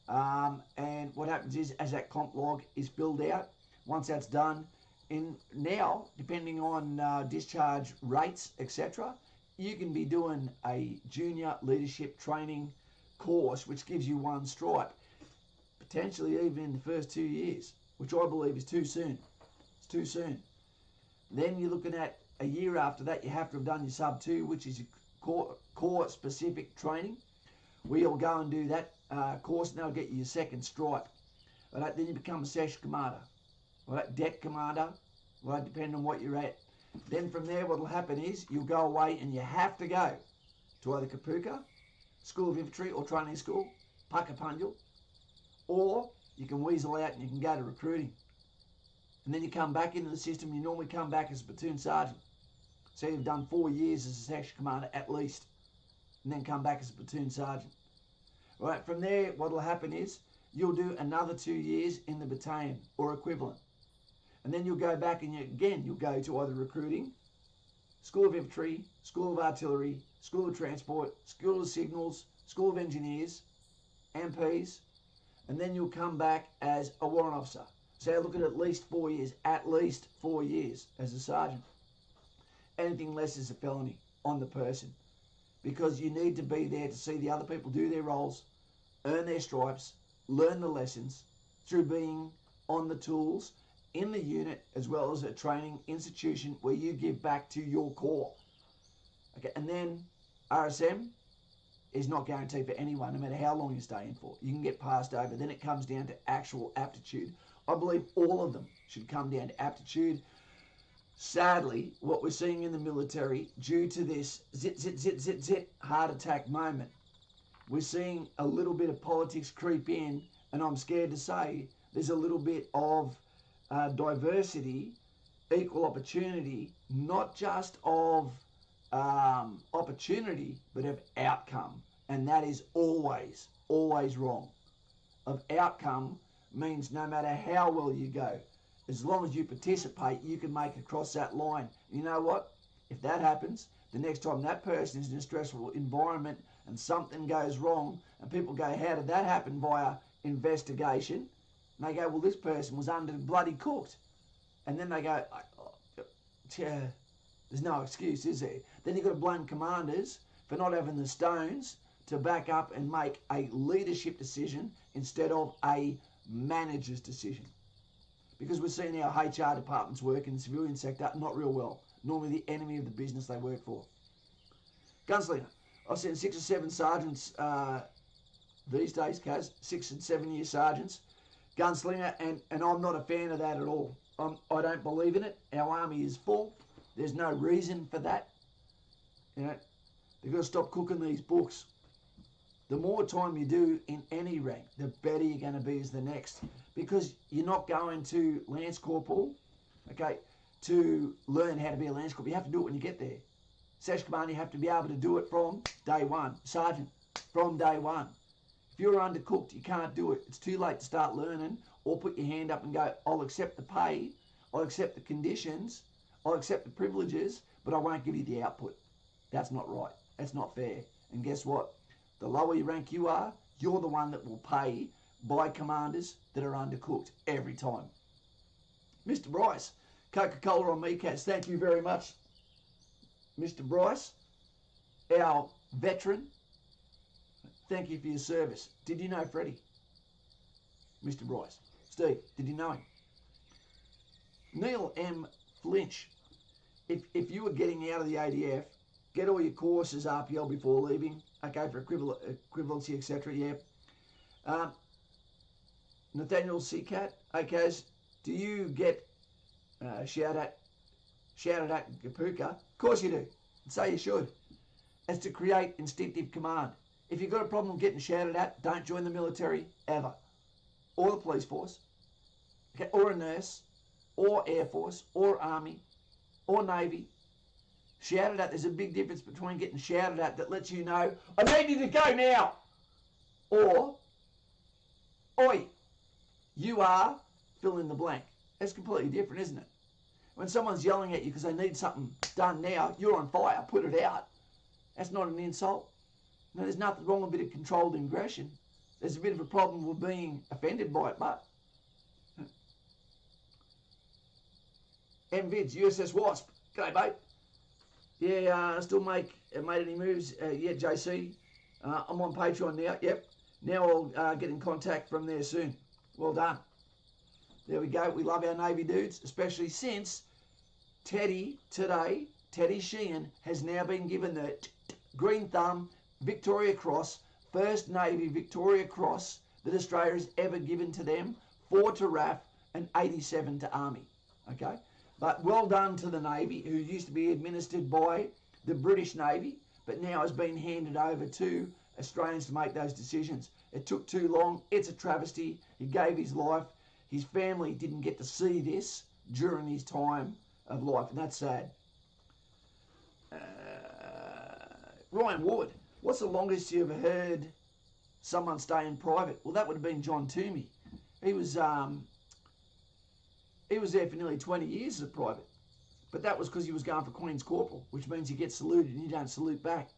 And what happens is, as that comp log is filled out, once that's done, now, depending on discharge rates, etc., you can be doing a junior leadership training course, which gives you 1 stripe, potentially even in the first 2 years, which I believe is too soon. It's too soon. Then you're looking at a year after that, you have to have done your sub 2, which is your core specific training. We'll go and do that course, and they'll get you your 2nd stripe. Right, then you become a section commander, right, deck commander, right, depending on what you're at. Then from there, what will happen is you'll go away and you have to go to either Kapuka, School of Infantry or Training School, Puckapunjal, or you can weasel out and you can go to recruiting. And then you come back into the system. You normally come back as a platoon sergeant. So you've done 4 years as a section commander at least, and then come back as a platoon sergeant. Right, from there, what will happen is you'll do another 2 years in the battalion or equivalent. And then you'll go back and you'll go to either recruiting, School of Infantry, School of Artillery, School of Transport, School of Signals, School of Engineers, MPs, and then you'll come back as a warrant officer. So look at least 4 years, at least 4 years as a sergeant. Anything less is a felony on the person, because you need to be there to see the other people do their roles, earn their stripes, learn the lessons through being on the tools in the unit, as well as a training institution where you give back to your corps. Okay, and then RSM is not guaranteed for anyone, no matter how long you stay in for. You can get passed over. Then it comes down to actual aptitude. I believe all of them should come down to aptitude. Sadly, what we're seeing in the military, due to this zit heart attack moment, we're seeing a little bit of politics creep in, and I'm scared to say there's a little bit of diversity, equal opportunity, not just of opportunity, but of outcome. And that is always, always wrong. Of outcome means no matter how well you go, as long as you participate, you can make it across that line. You know what? If that happens, the next time that person is in a stressful environment and something goes wrong, and people go, how did that happen, via investigation? And they go, well, this person was under bloody cooked. And then they go, there's no excuse, is there? Then you've got to blame commanders for not having the stones to back up and make a leadership decision instead of a manager's decision. Because we're seeing our HR departments work in the civilian sector not real well. Normally the enemy of the business they work for. Gunslinger. I've seen 6 or 7 sergeants these days, Kaz, 6 and 7 year sergeants. Gunslinger, and I'm not a fan of that at all. I don't believe in it. Our army is full. There's no reason for that. You know, they've got to stop cooking these books. The more time you do in any rank, the better you're going to be as the next. Because you're not going to Lance Corporal, okay, to learn how to be a Lance Corporal. You have to do it when you get there. Section Commander, you have to be able to do it from day one. Sergeant, from day one. If you're undercooked, you can't do it. It's too late to start learning, or put your hand up and go, I'll accept the pay, I'll accept the conditions, I'll accept the privileges, but I won't give you the output. That's not right. That's not fair. And guess what? The lower you rank you are, you're the one that will pay by commanders that are undercooked every time. Mr. Bryce, Coca-Cola on me, Cats. Thank you very much, Mr. Bryce, our veteran. Thank you for your service. Did you know Freddy? Mr. Bryce. Steve, did you know him? Neil M. Flinch. If you were getting out of the ADF, get all your courses RPL before leaving. Okay, for equivalency, etc. Yeah. Nathaniel Seacat. Okay, do you get shouted at Kapuka? Of course you do. So you should. It's to create instinctive command. If you've got a problem getting shouted at, don't join the military ever. Or the police force. Okay, or a nurse, or Air Force, or Army, or Navy. Shouted at, there's a big difference between getting shouted at that lets you know, I need you to go now. Or, oi, you are fill in the blank. That's completely different, isn't it? When someone's yelling at you because they need something done now, you're on fire, put it out. That's not an insult. No, there's nothing wrong with a bit of controlled aggression. There's a bit of a problem with being offended by it, but MVids, USS Wasp. G'day, mate. Yeah, still made any moves? Yeah, JC. I'm on Patreon now. Yep. Now I'll get in contact from there soon. Well done. There we go. We love our Navy dudes, especially since Teddy Sheehan has now been given the Green Thumb Victoria Cross, first Navy Victoria Cross that Australia has ever given to them, 4 to RAF and 87 to Army. Okay? But well done to the Navy, who used to be administered by the British Navy, but now has been handed over to Australians to make those decisions. It took too long. It's a travesty. He gave his life. His family didn't get to see this during his time of life, and that's sad. Ryan Ward, what's the longest you ever heard someone stay in private? Well, that would have been John Toomey. He was there for nearly 20 years as a private, but that was because he was going for Queen's Corporal, which means you get saluted and you don't salute back.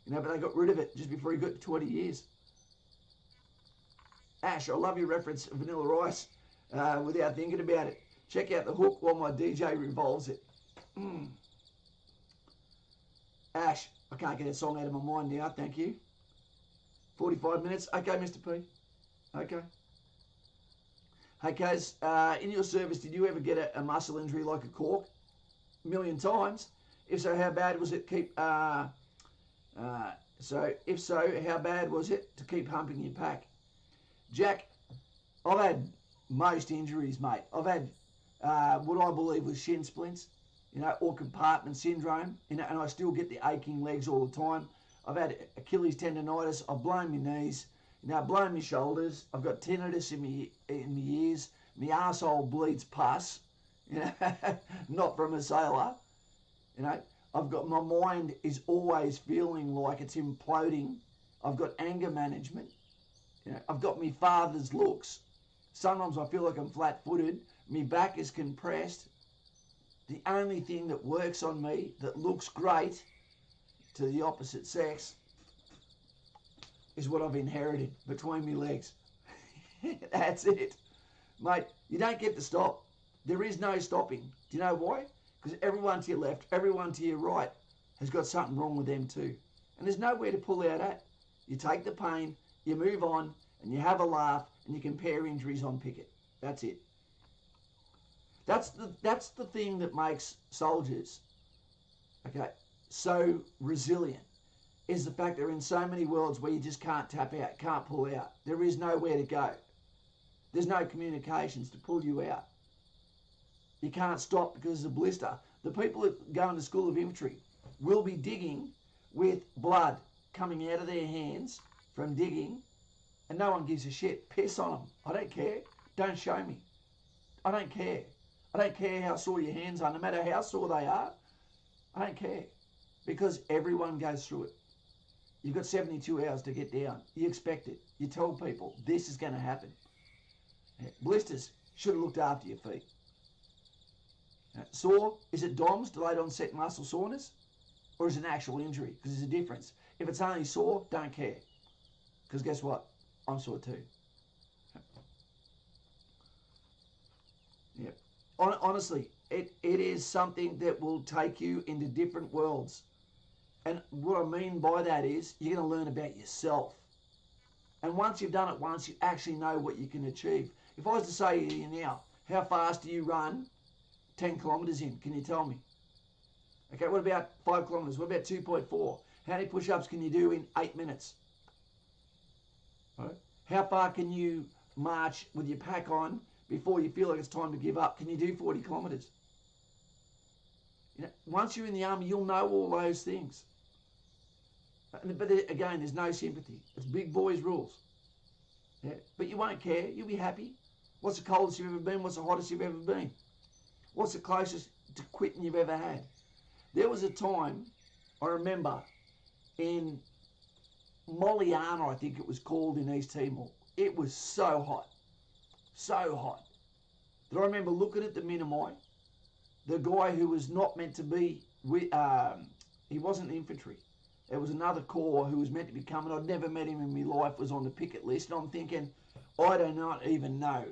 You know, but they got rid of it just before he got to 20 years. Ash, I love your reference of Vanilla Ice without thinking about it. Check out the hook while my DJ revolves it. Ash, I can't get that song out of my mind now, thank you. 45 minutes. Okay, Mr. P. Okay. Hey, Kaz, in your service, did you ever get a muscle injury like a cork? A million times. If so, how bad was it if so, how bad was it to keep humping your pack? Jack, I've had most injuries, mate. I've had what I believe was shin splints, you know, or compartment syndrome, you know, and I still get the aching legs all the time. I've had Achilles tendonitis. I've blown my knees, you know, blown my shoulders. I've got tinnitus in my ears. My arsehole bleeds pus, you know, not from a sailor, you know. I've got, my mind is always feeling like it's imploding. I've got anger management. You know, I've got my father's looks. Sometimes I feel like I'm flat-footed. My back is compressed. The only thing that works on me that looks great to the opposite sex is what I've inherited between my legs. That's it. Mate, you don't get to stop. There is no stopping. Do you know why? Because everyone to your left, everyone to your right has got something wrong with them too. And there's nowhere to pull out at. You take the pain, you move on, and you have a laugh, and you compare injuries on picket. That's it. That's the thing that makes soldiers, okay, so resilient, is the fact they're in so many worlds where you just can't tap out, can't pull out. There is nowhere to go. There's no communications to pull you out. You can't stop because of a blister. The people that go into School of Infantry will be digging with blood coming out of their hands from digging, and no one gives a shit. Piss on them. I don't care. Don't show me. I don't care. I don't care how sore your hands are, no matter how sore they are. I don't care, because everyone goes through it. You've got 72 hours to get down. You expect it. You tell people this is going to happen. Blisters, should have looked after your feet. Sore, is it DOMS, delayed onset muscle soreness, or is it an actual injury? Because there's a difference. If it's only sore, don't care. Because guess what? I'm sore too. Yep. Honestly, it is something that will take you into different worlds. And what I mean by that is you're going to learn about yourself. And once you've done it once, you actually know what you can achieve. If I was to say to you now, how fast do you run 10 kilometres in? Can you tell me? Okay, what about 5 kilometres? What about 2.4? How many push-ups can you do in 8 minutes? Right. How far can you march with your pack on before you feel like it's time to give up? Can you do 40 kilometres? You know, once you're in the army, you'll know all those things. But again, there's no sympathy. It's big boys' rules. Yeah? But you won't care. You'll be happy. What's the coldest you've ever been? What's the hottest you've ever been? What's the closest to quitting you've ever had? There was a time, I remember, in Moliana, I think it was called, in East Timor. It was so hot. So hot. that I remember looking at the Minimi, the guy who was not meant to be, he wasn't infantry. It was another corps who was meant to be coming. I'd never met him in my life, was on the picket list. And I'm thinking, I do not even know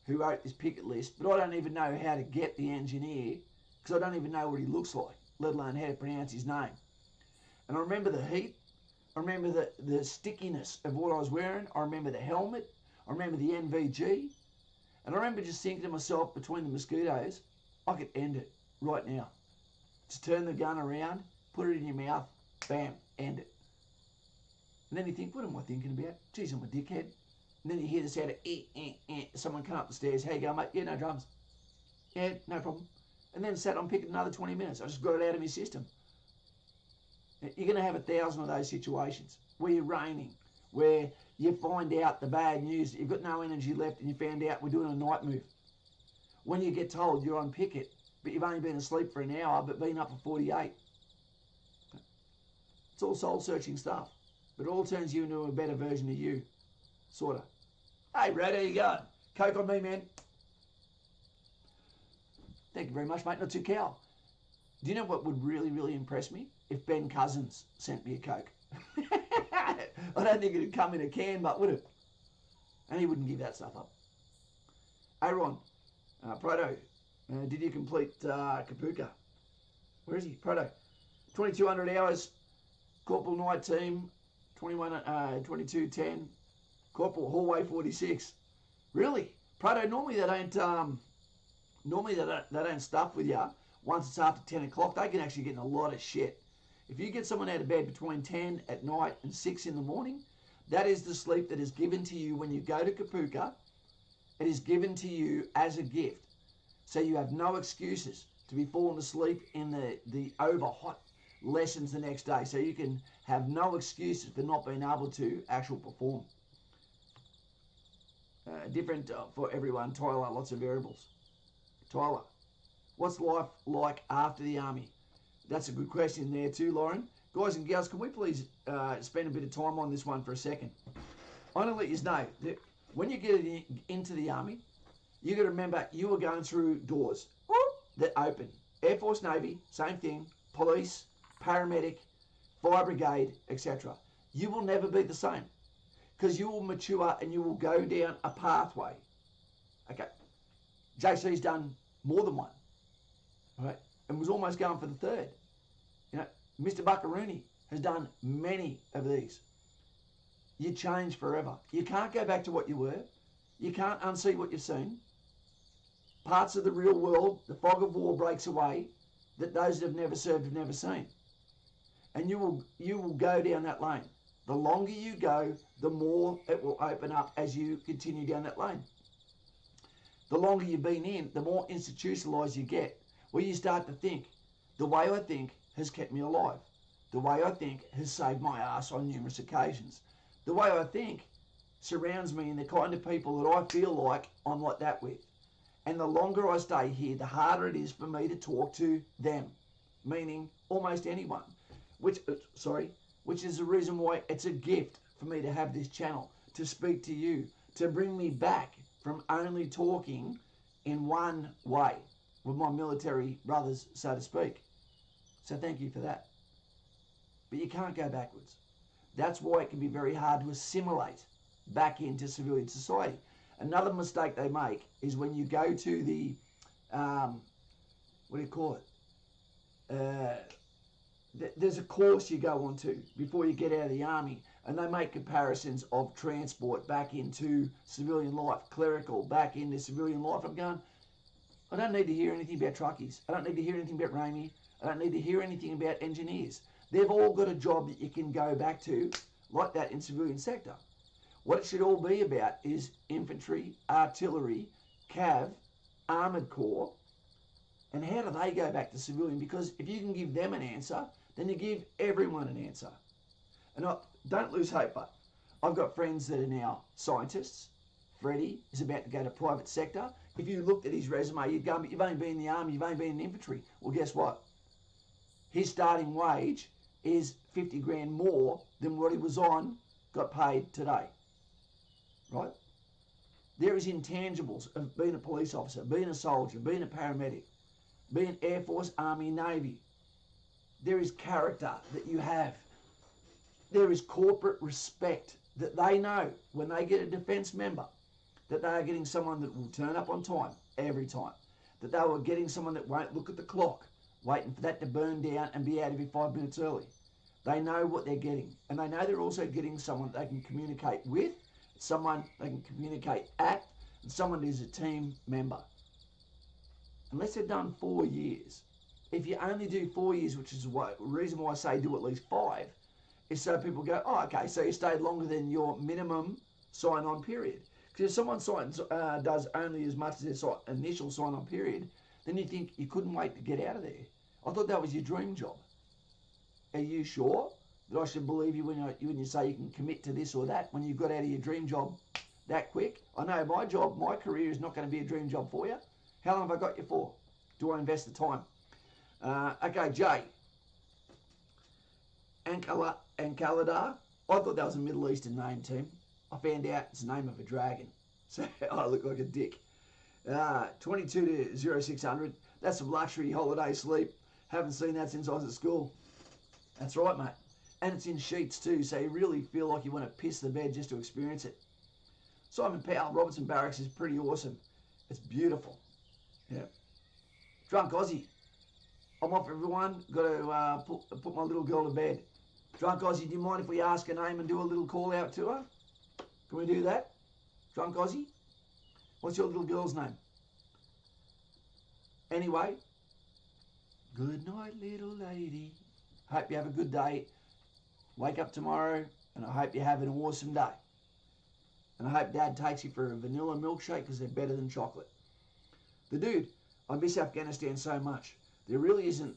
who wrote this picket list, but I don't even know how to get the engineer, because I don't even know what he looks like, let alone how to pronounce his name. And I remember the heat. I remember the stickiness of what I was wearing. I remember the helmet. I remember the NVG. And I remember just thinking to myself, between the mosquitoes, I could end it right now. Just turn the gun around, put it in your mouth, bam, end it. And then you think, what am I thinking about? Geez, I'm a dickhead. And then you hear the sound of someone come up the stairs. How you going, mate? Yeah, no drums. Yeah, no problem. And then sat on picket another 20 minutes. I just got it out of my system. You're going to have 1,000 of those situations where you're raining, where you find out the bad news that you've got no energy left and you found out we're doing a night move. When you get told you're on picket, but you've only been asleep for an hour, but been up for 48. It's all soul-searching stuff, but it all turns you into a better version of you, sort of. Hey, Brad, how you going? Coke on me, man. Thank you very much, mate. Not too cow. Do you know what would really, really impress me? If Ben Cousins sent me a Coke. I don't think it'd come in a can, but would it? And he wouldn't give that stuff up. Aaron, Proto, did you complete Kapuka? Where is he? Proto. 2,200 hours, Corporal Night Team, 2210, Corporal Hallway 46. Really? Proto, normally they don't stuff with you once it's after 10 o'clock. They can actually get in a lot of shit. If you get someone out of bed between 10 at night and 6 in the morning, that is the sleep that is given to you when you go to Kapuka. It is given to you as a gift. So you have no excuses to be falling asleep in the over hot lessons the next day. So you can have no excuses for not being able to actually perform. Different for everyone. Tyler, lots of variables. Tyler, what's life like after the army? That's a good question there too, Lauren. Guys and gals, can we please spend a bit of time on this one for a second? I want to let you know that when you get into the army, you got to remember you are going through doors that open. Airforce, Navy, same thing. Police, paramedic, fire brigade, etc. You will never be the same, because you will mature and you will go down a pathway. Okay, JC's done more than one, right? And was almost going for the third. You know, Mr. Buckaroony has done many of these. You change forever. You can't go back to what you were. You can't unsee what you've seen. Parts of the real world, the fog of war breaks away that those that have never served have never seen. And you will go down that lane. The longer you go, the more it will open up as you continue down that lane. The longer you've been in, the more institutionalized you get, where you start to think, the way I think has kept me alive. The way I think has saved my ass on numerous occasions. The way I think surrounds me in the kind of people that I feel like I'm like that with. And the longer I stay here, the harder it is for me to talk to them, meaning almost anyone. Which is the reason why it's a gift for me to have this channel, to speak to you, to bring me back from only talking in one way with my military brothers, so to speak. So thank you for that. But you can't go backwards. That's why it can be very hard to assimilate back into civilian society. Another mistake they make is when you go to the, there's a course you go on to before you get out of the army, and they make comparisons of transport back into civilian life, clerical back into civilian life. I'm going, I don't need to hear anything about truckies. I don't need to hear anything about Ramey. I don't need to hear anything about engineers. They've all got a job that you can go back to like that in civilian sector. What it should all be about is infantry, artillery, cav, armoured corps, and how do they go back to civilian? Because if you can give them an answer, then you give everyone an answer. And don't lose hope, but I've got friends that are now scientists. Freddy is about to go to private sector. If you looked at his resume, you'd go, but you've only been in the army, you've only been in the infantry. Well, guess what? His starting wage is 50 grand more than what he was on, got paid today. Right? There is intangibles of being a police officer, being a soldier, being a paramedic, being Air Force, Army, Navy. There is character that you have. There is corporate respect that they know when they get a defence member that they are getting someone that will turn up on time every time, that they were getting someone that won't look at the clock, waiting for that to burn down and be out every 5 minutes early. They know what they're getting, and they know they're also getting someone they can communicate with, someone they can communicate at, and someone who's a team member. Unless they've done 4 years. If you only do 4 years, which is the reason why I say do at least 5, is so people go, oh, okay, so you stayed longer than your minimum sign-on period. Because if someone does only as much as their initial sign-on period, then you think you couldn't wait to get out of there. I thought that was your dream job. Are you sure that I should believe you when you say you can commit to this or that when you got out of your dream job that quick? I know my career is not going to be a dream job for you. How long have I got you for? Do I invest the time? Okay, Jay. Ankaladar. I thought that was a Middle Eastern name, Tim. I found out it's the name of a dragon. So I look like a dick. 22 to 0600. That's some luxury holiday sleep. Haven't seen that since I was at school. That's right, mate. And it's in sheets too, so you really feel like you want to piss the bed just to experience it. Simon Powell, Robertson Barracks is pretty awesome. It's beautiful. Yeah. Drunk Aussie. I'm off, everyone. Got to put my little girl to bed. Drunk Aussie, do you mind if we ask her name and do a little call out to her? Can we do that? Drunk Aussie? What's your little girl's name? Anyway, good night, little lady. Hope you have a good day. Wake up tomorrow, and I hope you have an awesome day. And I hope Dad takes you for a vanilla milkshake because they're better than chocolate. The dude, I miss Afghanistan so much. There really isn't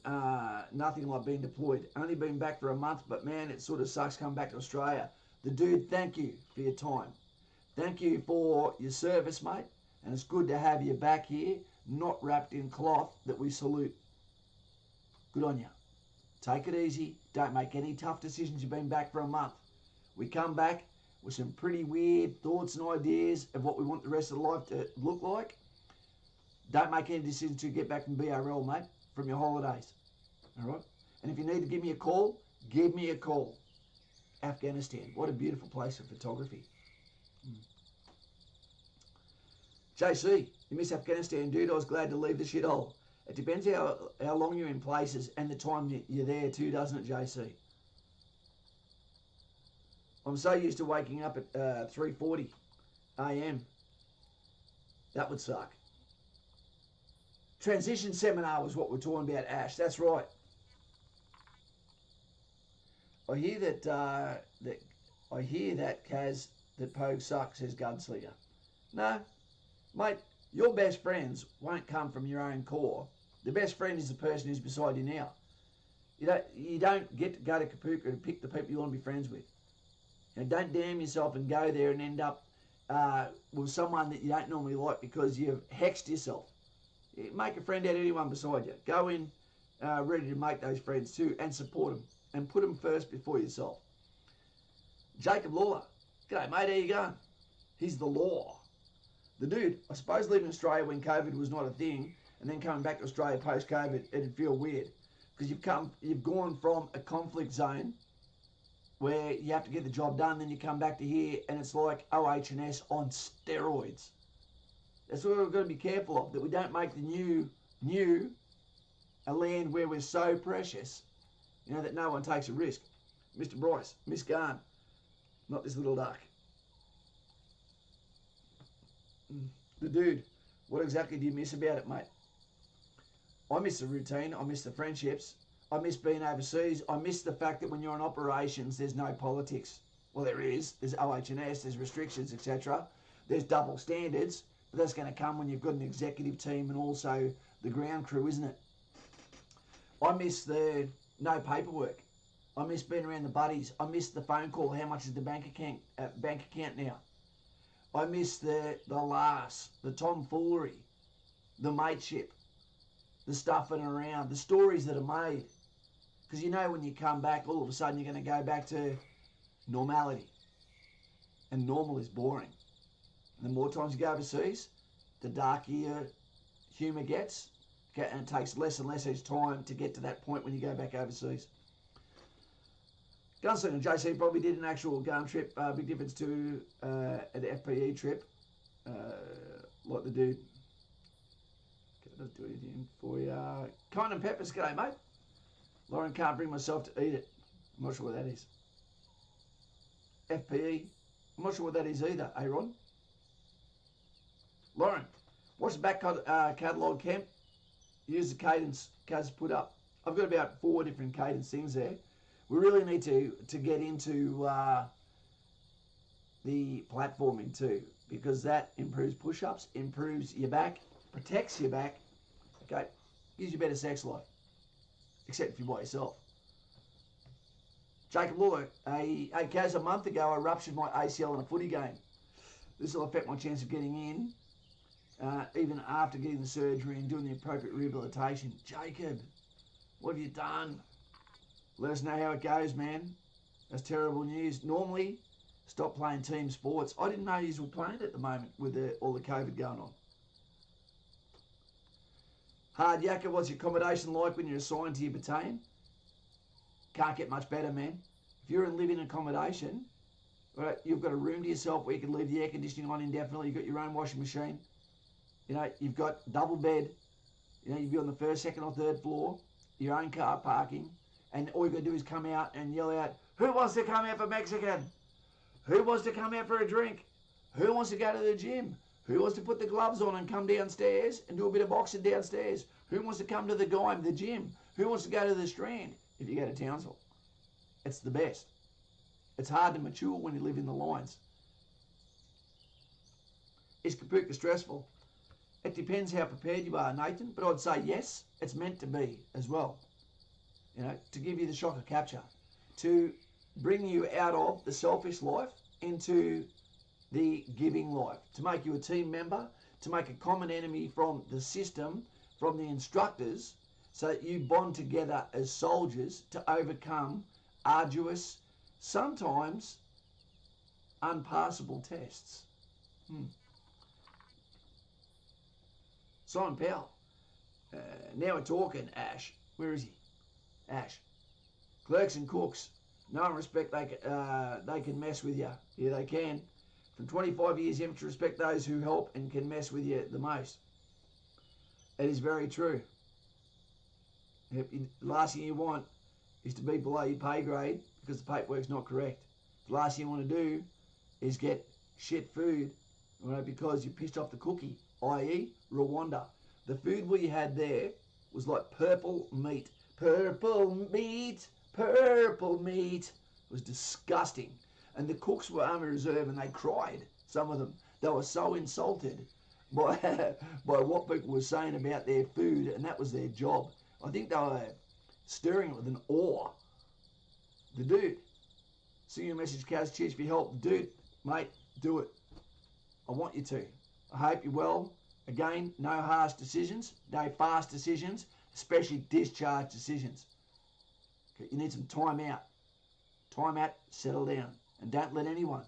nothing like being deployed. Only been back for a month, but man, it sort of sucks coming back to Australia. The dude, thank you for your time. Thank you for your service, mate. And it's good to have you back here, not wrapped in cloth that we salute. Good on you. Take it easy. Don't make any tough decisions. You've been back for a month. We come back with some pretty weird thoughts and ideas of what we want the rest of the life to look like. Don't make any decisions to get back from BRL, mate, from your holidays. All right? And if you need to give me a call, give me a call. Afghanistan. What a beautiful place for photography. JC, you miss Afghanistan, dude. I was glad to leave the shithole. It depends how long you're in places and the time you're there too, doesn't it, JC? I'm so used to waking up at 3:40 a.m. That would suck. Transition seminar was what we're talking about, Ash. That's right. I hear that Kaz, that Pogue sucks, says Gunslinger. No, mate, your best friends won't come from your own core. The best friend is the person who's beside you now. You don't get to go to Kapuka and pick the people you want to be friends with. Don't damn yourself and go there and end up with someone that you don't normally like because you've hexed yourself. Make a friend out of anyone beside you. Go in ready to make those friends too and support them. And put them first before yourself. Jacob Lawler. G'day, mate. How you going? He's the law. The dude, I suppose leaving Australia when COVID was not a thing and then coming back to Australia post-COVID, it'd feel weird. Because you've gone from a conflict zone where you have to get the job done, then you come back to here and it's like OH&S on steroids. That's what we've got to be careful of, that we don't make the new a land where we're so precious, that no one takes a risk. Mr. Bryce, Miss Garn, not this little duck. The dude, what exactly do you miss about it, mate? I miss the routine, I miss the friendships, I miss being overseas, I miss the fact that when you're on operations, there's no politics. Well, there is. There's OH&S, there's restrictions, etc. There's double standards, but that's going to come when you've got an executive team and also the ground crew, isn't it? I miss the no paperwork. I miss being around the buddies. I miss the phone call. How much is the bank account now? I miss the laughs, the tomfoolery, the mateship, the stuffing around, the stories that are made. Because when you come back, all of a sudden you're going to go back to normality. And normal is boring. And the more times you go overseas, the darker your humour gets. Okay, and it takes less and less each time to get to that point when you go back overseas. Gunslinger and JC probably did an actual gun trip. Big difference to an FPE trip. Like the dude. Doesn't do anything for you. Kind and peppers, g'day mate. Lauren, can't bring myself to eat it. I'm not sure what that is. FPE, I'm not sure what that is either, Ron? Lauren, watch the back catalogue, Kemp. Use the cadence Kaz put up. I've got about 4 different cadence things there. We really need to get into the platforming too, because that improves push-ups, improves your back, protects your back, okay, gives you better sex life, except if you're by yourself. Jacob Lawler, Kaz, a month ago I ruptured my ACL in a footy game. This will affect my chance of getting in, even after getting the surgery and doing the appropriate rehabilitation. Jacob, what have you done? Let us know how it goes, man. That's terrible news. Normally, stop playing team sports. I didn't know you were playing at the moment with all the COVID going on. Hard Yakka, what's your accommodation like when you're assigned to your battalion? Can't get much better, man. If you're in living accommodation, right, you've got a room to yourself where you can leave the air conditioning on indefinitely. You've got your own washing machine. You know, you've got double bed. You know, you'd be on the 1st, 2nd or 3rd floor. Your own car parking. And all you've got to do is come out and yell out, who wants to come out for Mexican? Who wants to come out for a drink? Who wants to go to the gym? Who wants to put the gloves on and come downstairs and do a bit of boxing downstairs? Who wants to come to the gym? Who wants to go to the Strand if you go to Townsville? It's the best. It's hard to mature when you live in the lines. Is Kapuka stressful? It depends how prepared you are, Nathan, but I'd say yes, it's meant to be as well. You know, to give you the shock of capture, to bring you out of the selfish life into the giving life, to make you a team member, to make a common enemy from the system, from the instructors, so that you bond together as soldiers to overcome arduous, sometimes unpassable tests. Simon Powell, now we're talking. Ash, where is he? Ash, clerks and cooks, no one respect they can mess with you. Yeah, they can. From 25 years, you have to respect those who help and can mess with you the most. It is very true. The last thing you want is to be below your pay grade because the paperwork's not correct. The last thing you want to do is get shit food, right, because you pissed off the cookie, i.e. Rwanda. The food we had there was like purple meat. Purple meat, purple meat. It was disgusting. And the cooks were Army Reserve and they cried, some of them. They were so insulted by what people were saying about their food, and that was their job. I think they were stirring it with an oar. The dude, send you a message, Kaz, cheers for your help. Dude, mate, do it. I want you to. I hope you're well. Again, no harsh decisions, no fast decisions, especially discharge decisions. Okay, you need some time out. Time out, settle down. And don't let anyone,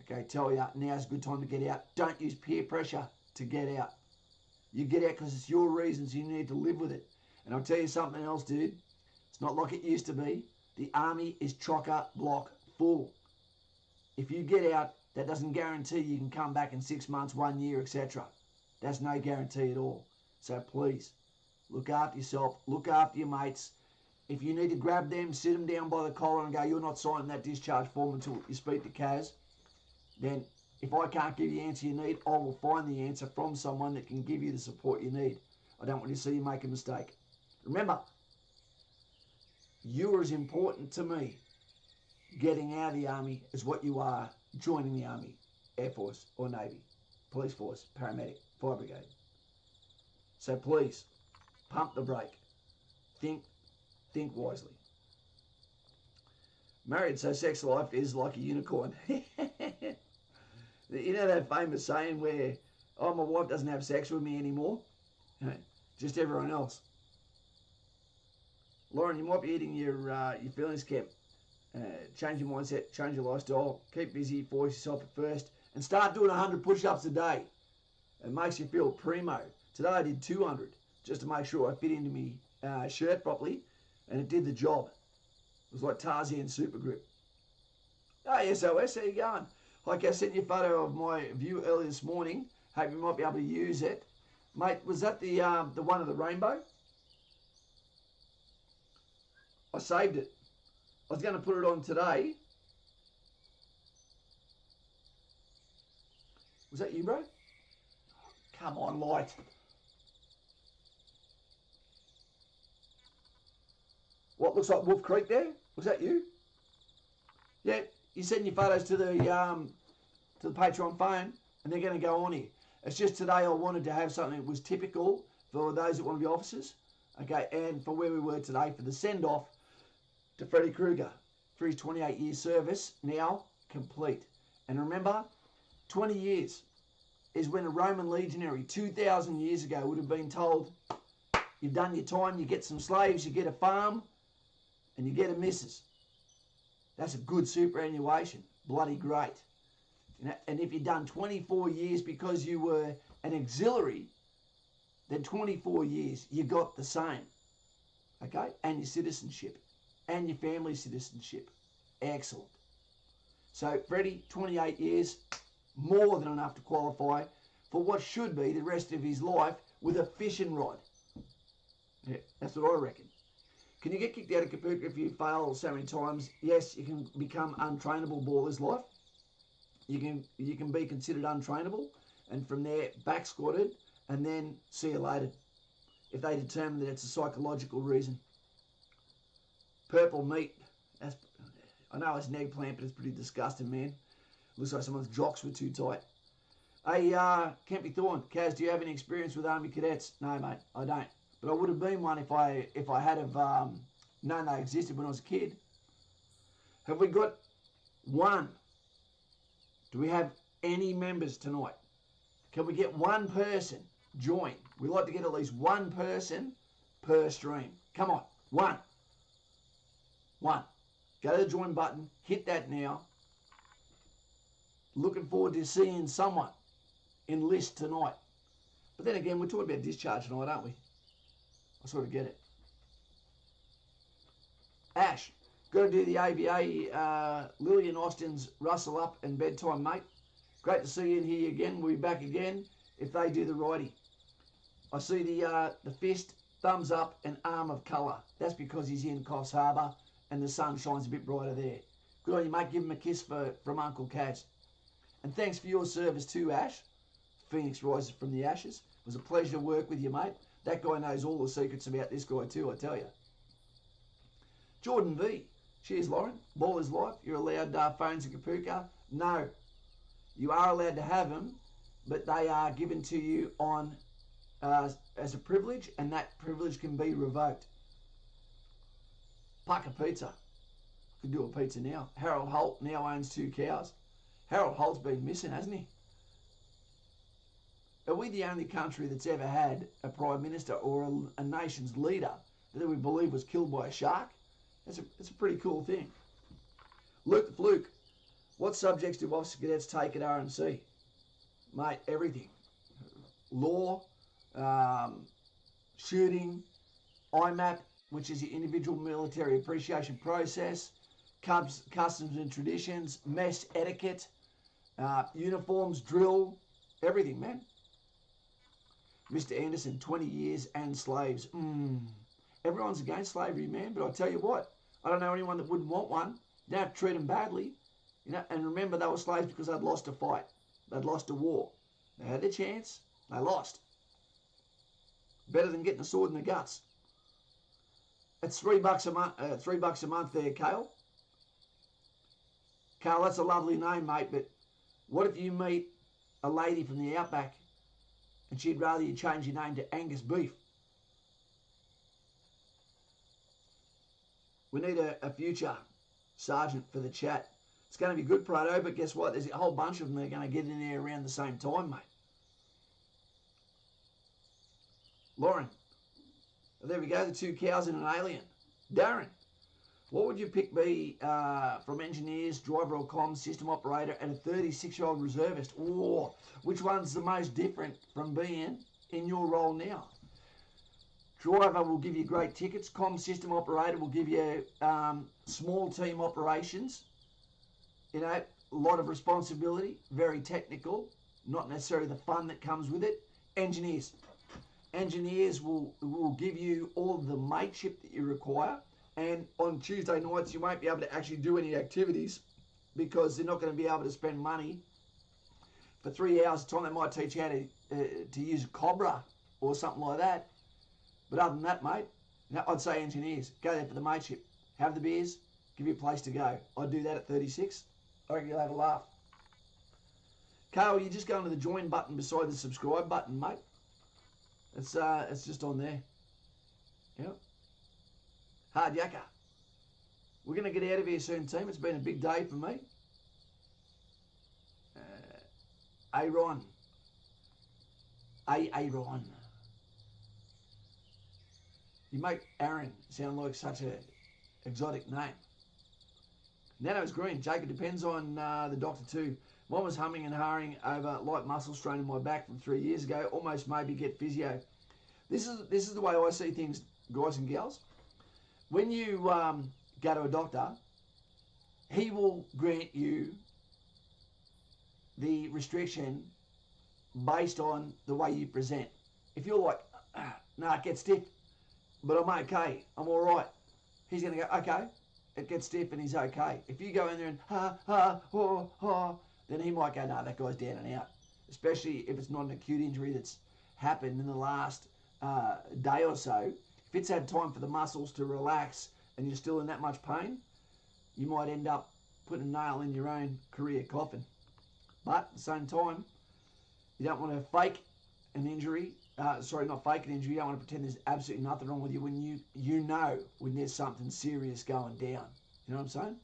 okay, tell you now's a good time to get out. Don't use peer pressure to get out. You get out because it's your reasons, you need to live with it. And I'll tell you something else, dude. It's not like it used to be. The army is chock-a-block full. If you get out, that doesn't guarantee you can come back in 6 months, 1 year, etc. That's no guarantee at all. So please, look after yourself, look after your mates. If you need to grab them, sit them down by the collar and go, you're not signing that discharge form until you speak to Kaz, then if I can't give you the answer you need, I will find the answer from someone that can give you the support you need. I don't want to see you make a mistake. Remember, you are as important to me getting out of the army as what you are joining the army, Air Force or Navy, police force, paramedic, fire brigade. So please, pump the brake. Think wisely. Married, so sex life is like a unicorn. You know that famous saying where, oh, my wife doesn't have sex with me anymore? Just everyone else. Lauren, you might be eating your feelings, Kemp. Change your mindset, change your lifestyle, keep busy, force yourself at first, and start doing 100 push-ups a day. It makes you feel primo. Today I did 200 just to make sure I fit into my shirt properly, and it did the job. It was like Tarzan Super Grip. Hey SOS, how you going? Like I sent you a photo of my view earlier this morning. Hope you might be able to use it. Mate, was that the one of the rainbow? I saved it. I was going to put it on today. Was that you, bro? Come on, light. What looks like Wolf Creek there? Was that you? Yeah, you send your photos to the Patreon phone, and they're going to go on here. It's just today I wanted to have something that was typical for those that want to be officers, okay, and for where we were today for the send-off to Freddy Kruger for his 28 years service, now complete. And remember, 20 years is when a Roman legionary 2,000 years ago would have been told, you've done your time, you get some slaves, you get a farm, and you get a missus. That's a good superannuation. Bloody great. You know, and if you've done 24 years because you were an auxiliary, then 24 years you got the same. Okay? And your citizenship. And your family citizenship. Excellent. So Freddie, 28 years, more than enough to qualify for what should be the rest of his life with a fishing rod. Yeah, that's what I reckon. Can you get kicked out of Kapooka if you fail so many times? Yes, you can become untrainable baller's life. You can be considered untrainable, and from there back squatted, and then see you later if they determine that it's a psychological reason. Purple meat. I know it's an eggplant, but it's pretty disgusting, man. Looks like someone's jocks were too tight. Hey, Kempy Thorne, Kaz, do you have any experience with Army cadets? No, mate, I don't. But I would have been one if I had have known they existed when I was a kid. Have we got one? Do we have any members tonight? Can we get one person join? We like to get at least one person per stream. Come on, one. One. Go to the join button, hit that now. Looking forward to seeing someone enlist tonight. But then again, we're talking about discharge tonight, aren't we? I sort of get it. Ash, got to do the AVA, Lillian Austin's Rustle Up and Bedtime, mate. Great to see you and hear you again. We'll be back again if they do the righty. I see the fist, thumbs up and arm of colour. That's because he's in Coffs Harbour and the sun shines a bit brighter there. Good on you, mate. Give him a kiss from Uncle Kaz. And thanks for your service too, Ash. Phoenix rises from the ashes. It was a pleasure to work with you, mate. That guy knows all the secrets about this guy too, I tell you. Jordan V. Cheers, Lauren. Baller's life. You're allowed phones in Kapooka? No. You are allowed to have them, but they are given to you on as a privilege, and that privilege can be revoked. Pucker Pizza. Could do a pizza now. Harold Holt now owns 2 cows. Harold Holt's been missing, hasn't he? Are we the only country that's ever had a Prime Minister or a nation's leader that we believe was killed by a shark? It's a pretty cool thing. Luke the Fluke, what subjects do officer cadets take at RMC? Mate, everything. Law, shooting, IMAP, which is the Individual Military Appreciation Process, customs and traditions, mess etiquette, uniforms, drill, everything, man. Mr. Anderson, 20 years and slaves. Everyone's against slavery, man, but I tell you what, I don't know anyone that wouldn't want one. You don't have to treat them badly. You know, and remember, they were slaves because they'd lost a fight. They'd lost a war. They had their chance. They lost. Better than getting a sword in the guts. It's $3 a month. $3 a month there, Kale. Kale, that's a lovely name, mate. But what if you meet a lady from the outback and she'd rather you change your name to Angus Beef? We need a future sergeant for the chat. It's going to be good, Prado, but guess what? There's a whole bunch of them that are going to get in there around the same time, mate. Lauren. There we go, the 2 cows and an alien. Darren. What would your pick be from engineers, driver or comms, system operator, and a 36-year-old reservist? Or which one's the most different from being in your role now? Driver will give you great tickets. Comms system operator will give you small team operations. You know, a lot of responsibility, very technical, not necessarily the fun that comes with it. Engineers. Engineers will give you all of the mateship that you require. And on Tuesday nights, you won't be able to actually do any activities because they're not going to be able to spend money. For 3 hours of time, they might teach you how to use a Cobra or something like that. But other than that, mate, I'd say engineers. Go there for the mateship. Have the beers, give you a place to go. I'd do that at 36. I reckon you'll have a laugh. Carl, you just go into the join button beside the subscribe button, mate. It's just on there. Yep. Hard yakka. We're going to get out of here soon, team. It's been a big day for me. Aaron. Aaron. You make Aaron sound like such an exotic name. Nano's green. Jacob, depends on the doctor too. Mine was humming and harring over light muscle strain in my back from 3 years ago. Almost maybe get physio. This is the way I see things, guys and gals. When you go to a doctor, he will grant you the restriction based on the way you present. If you're like, nah, it gets stiff, but I'm okay, I'm all right, he's going to go, okay, it gets stiff and he's okay. If you go in there and then he might go, no, that guy's down and out. Especially if it's not an acute injury that's happened in the last day or so. If it's had time for the muscles to relax and you're still in that much pain, you might end up putting a nail in your own career coffin. But at the same time, you don't want to fake an injury. Sorry, not fake an injury. You don't want to pretend there's absolutely nothing wrong with you when you know when there's something serious going down. You know what I'm saying?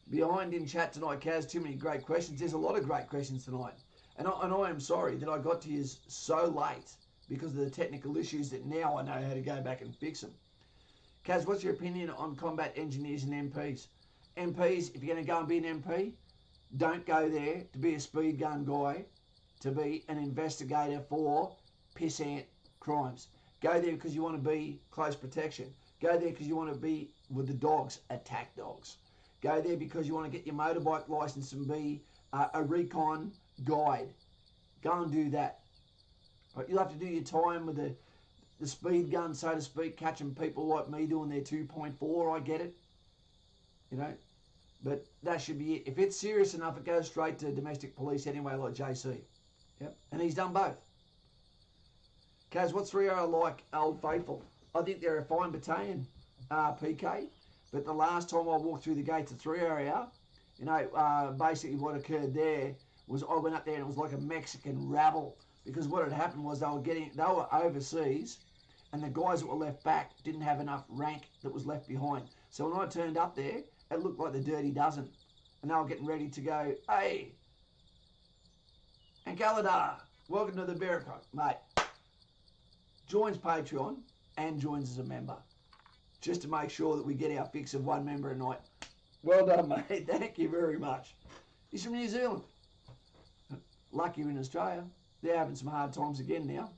Behind in chat tonight, Kaz, too many great questions. There's a lot of great questions tonight. And I am sorry that I got to you so late because of the technical issues that now I know how to go back and fix them. Kaz, what's your opinion on combat engineers and MPs? MPs, if you're going to go and be an MP, don't go there to be a speed gun guy, to be an investigator for pissant crimes. Go there because you want to be close protection. Go there because you want to be with the dogs, attack dogs. Go there because you want to get your motorbike license and be a recon guide. Go and do that. Right, you'll have to do your time with the speed gun, so to speak, catching people like me doing their 2.4. I get it. You know, but that should be it. If it's serious enough, it goes straight to domestic police anyway, like JC. Yep, and he's done both. Kaz, what's 3R like Old Faithful? I think they're a fine battalion, PK. But the last time I walked through the gates of 3R, you know, basically what occurred there was I went up there and it was like a Mexican rabble, because what had happened was they were overseas, and the guys that were left back didn't have enough rank that was left behind. So when I turned up there, it looked like the Dirty Dozen, and they were getting ready to go, hey, and Galadar, welcome to the Barracock, mate. Joins Patreon and joins as a member, just to make sure that we get our fix of one member a night. Well done, mate. Thank you very much. He's from New Zealand. Lucky you're in Australia. They're having some hard times again now.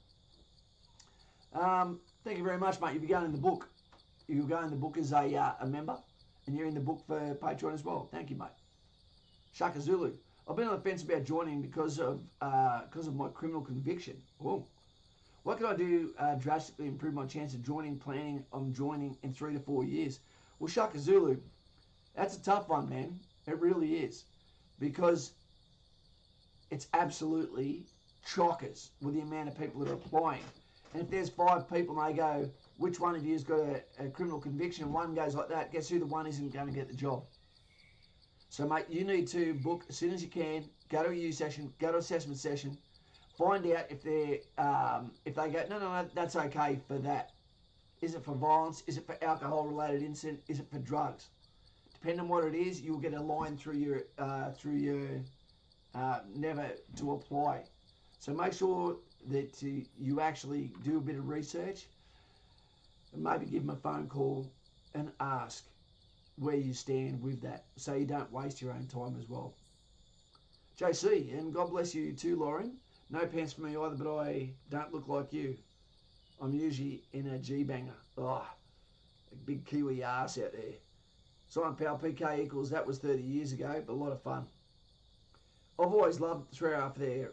Thank you very much, mate. You'll be going in the book. You'll go in the book as a member, and you're in the book for Patreon as well. Thank you, mate. Shaka Zulu. I've been on the fence about joining because of my criminal conviction. Whoa. What can I do drastically improve my chance of joining, planning on joining in 3 to 4 years? Well, Shaka Zulu, that's a tough one, man. It really is. Because it's absolutely chockers with the amount of people that are applying. And if there's 5 people and they go, which one of you has got a criminal conviction, and one goes like that, guess who the one isn't going to get the job? So, mate, you need to book as soon as you can, go to a U session, go to assessment session, find out if they go, no, that's okay for that. Is it for violence? Is it for alcohol-related incident? Is it for drugs? Depending on what it is, you'll get a line through your never to apply. So make sure that you actually do a bit of research. and maybe give them a phone call and ask where you stand with that, so you don't waste your own time as well. JC, and God bless you too, Lauren. No pants for me either, but I don't look like you. I'm usually in a G-banger. Oh, a big Kiwi ass out there. Simon Powell, PK equals, that was 30 years ago, but a lot of fun. I've always loved 3RA for their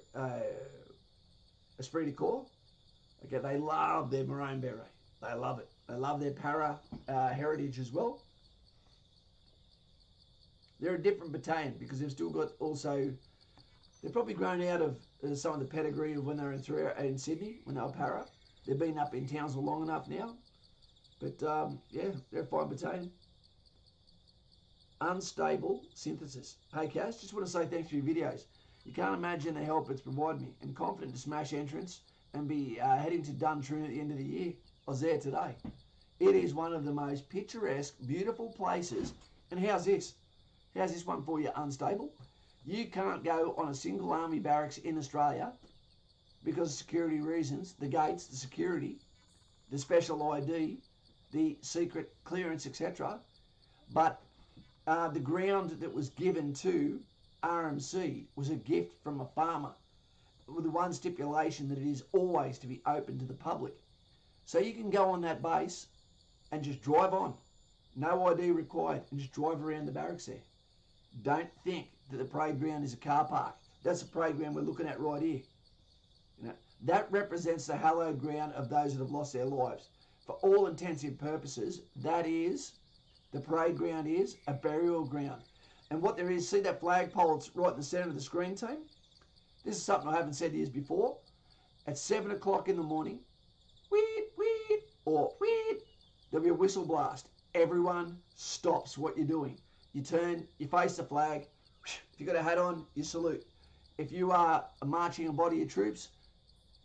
esprit de corps. Okay, they love their maroon beret. They love it. They love their para heritage as well. They're a different battalion because they've still got also, they've probably grown out of some of the pedigree of when they were in 3RA in Sydney, when they were para. They've been up in Townsville long enough now. But yeah, they're a fine battalion. Unstable synthesis. Hey Cass, just want to say thanks for your videos. You can't imagine the help it's provided me, and confident to smash entrance and be heading to Duntroon at the end of the year. I was there today. It is one of the most picturesque, beautiful places. And how's this? How's this one for you, unstable? You can't go on a single army barracks in Australia because of security reasons, the gates, the security, the special ID, the secret clearance, etc. But the ground that was given to RMC was a gift from a farmer with the one stipulation that it is always to be open to the public. So you can go on that base and just drive on. No ID required, and just drive around the barracks there. Don't think that the parade ground is a car park. That's the parade ground we're looking at right here. You know, that represents the hallowed ground of those that have lost their lives. For all intensive purposes, that is, the parade ground is a burial ground. And what there is, see that flagpole that's right in the centre of the screen, team? This is something I haven't said to you before. At 7 o'clock in the morning, weet, weet, or weet, there'll be a whistle blast. Everyone stops what you're doing. You turn, you face the flag. If you've got a hat on, you salute. If you are marching a body of troops,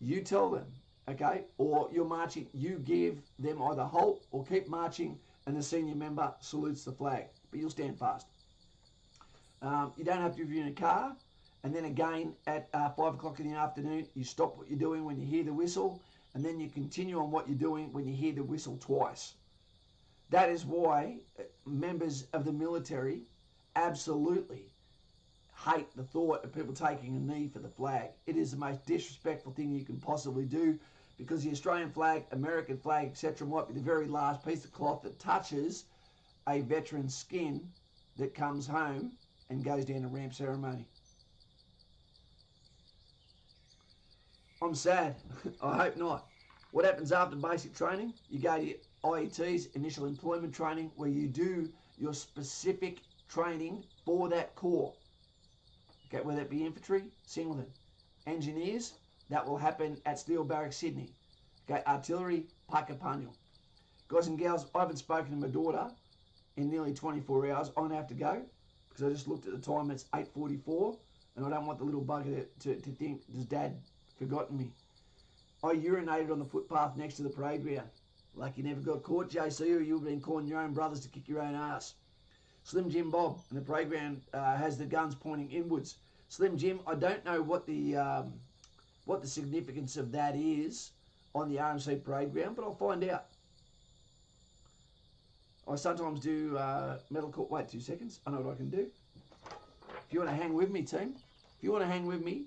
you tell them, okay? Or you're marching, you give them either halt or keep marching, and the senior member salutes the flag. But you'll stand fast. You don't have to be in a car. And then again at 5 o'clock in the afternoon, you stop what you're doing when you hear the whistle, and then you continue on what you're doing when you hear the whistle twice. That is why members of the military absolutely hate the thought of people taking a knee for the flag. It is the most disrespectful thing you can possibly do, because the Australian flag, American flag, etc. might be the very last piece of cloth that touches a veteran's skin that comes home and goes down a ramp ceremony. I'm sad. I hope not. What happens after basic training? You go to IETs, initial employment training, where you do your specific training for that corps. Okay, whether it be infantry, singleton. Engineers, that will happen at Steel Barracks, Sydney. Okay, artillery, Puckapunyal. Guys and gals, I haven't spoken to my daughter in nearly 24 hours. I'm going to have to go because I just looked at the time. It's 8:44, and I don't want the little bugger to think, does Dad forgotten me? I urinated on the footpath next to the parade ground. Like you never got caught, JC, or you've been calling your own brothers to kick your own ass. Slim Jim Bob, and the parade ground has the guns pointing inwards. Slim Jim, I don't know what the significance of that is on the RMC parade ground, but I'll find out. I sometimes do metal court. Wait 2 seconds. I know what I can do. If you want to hang with me, team, if you want to hang with me,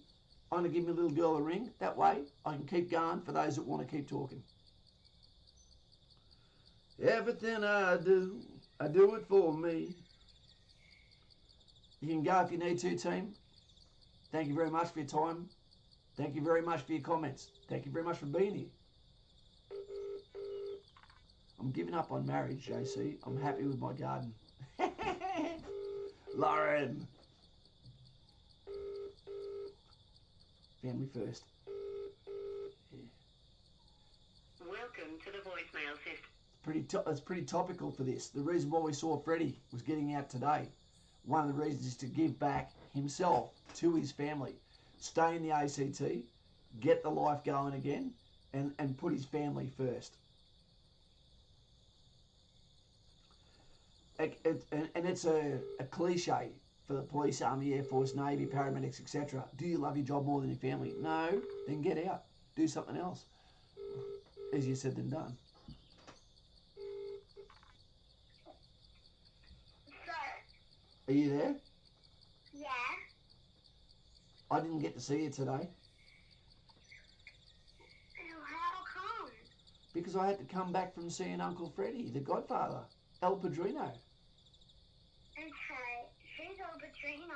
I'm going to give my little girl a ring. That way, I can keep going for those that want to keep talking. Everything I do it for me. You can go if you need to, team. Thank you very much for your time. Thank you very much for your comments. Thank you very much for being here. I'm giving up on marriage, JC. I'm happy with my garden. Lauren. Family first. Yeah. Welcome to the voicemail system. It's pretty topical for this. The reason why we saw Freddy was getting out today. One of the reasons is to give back himself to his family. Stay in the ACT, get the life going again, and put his family first. And it's a cliche for the police, army, air force, navy, paramedics, etc. Do you love your job more than your family? No, then get out. Do something else. Easier said than done. Are you there? Yeah. I didn't get to see you today. How come? Because I had to come back from seeing Uncle Freddy, the Godfather, El Padrino. Okay, who's El Padrino?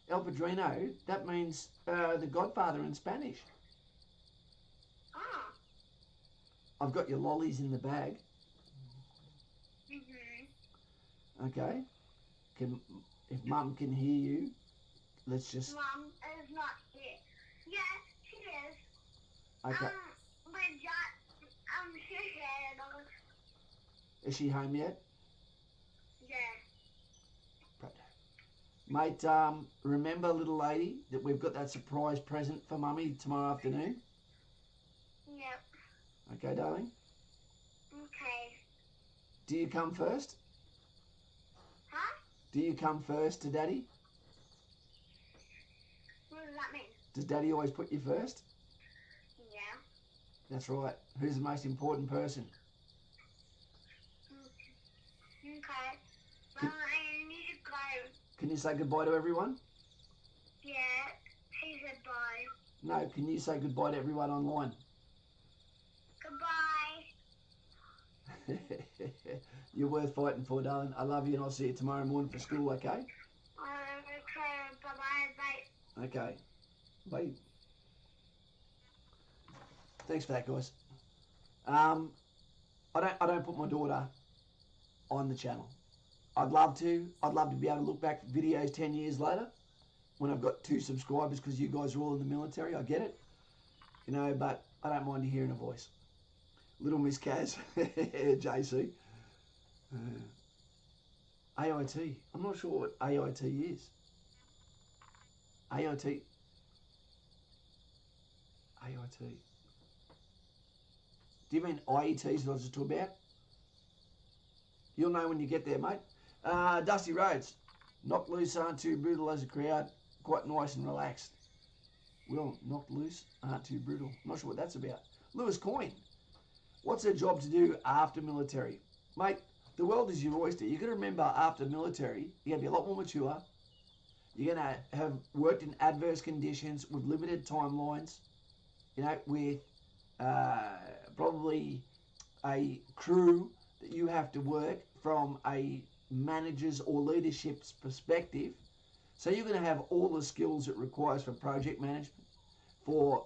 El Padrino, that means the Godfather in Spanish. Oh. I've got your lollies in the bag. Mhm. Okay. If Mum can hear you, let's just... Mum is not here. Yeah, she is. Okay. But she's here. Is she home yet? Yeah. Mate, remember, little lady, that we've got that surprise present for Mummy tomorrow afternoon? Yep. Okay, darling? Okay. Do you come first? Huh? Do you come first to Daddy? What does that mean? Does Daddy always put you first? Yeah. That's right. Who's the most important person? Okay. Well, I need to go. Can you say goodbye to everyone? Yeah. He said bye. No, can you say goodbye to everyone online? Goodbye. You're worth fighting for, darling. I love you and I'll see you tomorrow morning for school, okay? Okay. Bye-bye. Bye. Okay. Bye. Thanks for that, guys. I don't put my daughter on the channel. I'd love to. I'd love to be able to look back at videos 10 years later when I've got 2 subscribers because you guys are all in the military. I get it. You know, but I don't mind hearing a voice. Little Miss Kaz, JC. AIT. I'm not sure what AIT is. AIT. AIT. Do you mean IETs that I was just talking about? You'll know when you get there, mate. Dusty Roads. Knocked loose, aren't too brutal as a crowd. Quite nice and relaxed. Well, knocked loose, aren't too brutal. Not sure what that's about. Lewis Coyne. What's their job to do after military? Mate, the world is your oyster. You've got to remember after military, you're going to be a lot more mature. You're going to have worked in adverse conditions with limited timelines, you know, with probably a crew that you have to work from a manager's or leadership's perspective. So you're going to have all the skills it requires for project management, for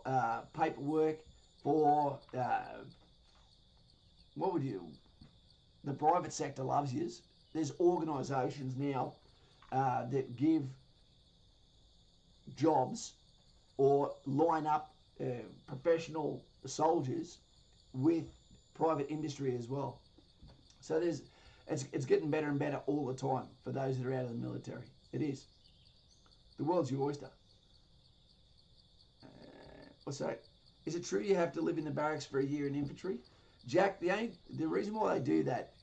paperwork, for the private sector loves you. There's organisations now that give jobs or line up professional soldiers with private industry as well. So it's getting better and better all the time for those that are out of the military. It is. The world's your oyster. What's that? Is it true you have to live in the barracks for a year in infantry? Jack, the reason why they do that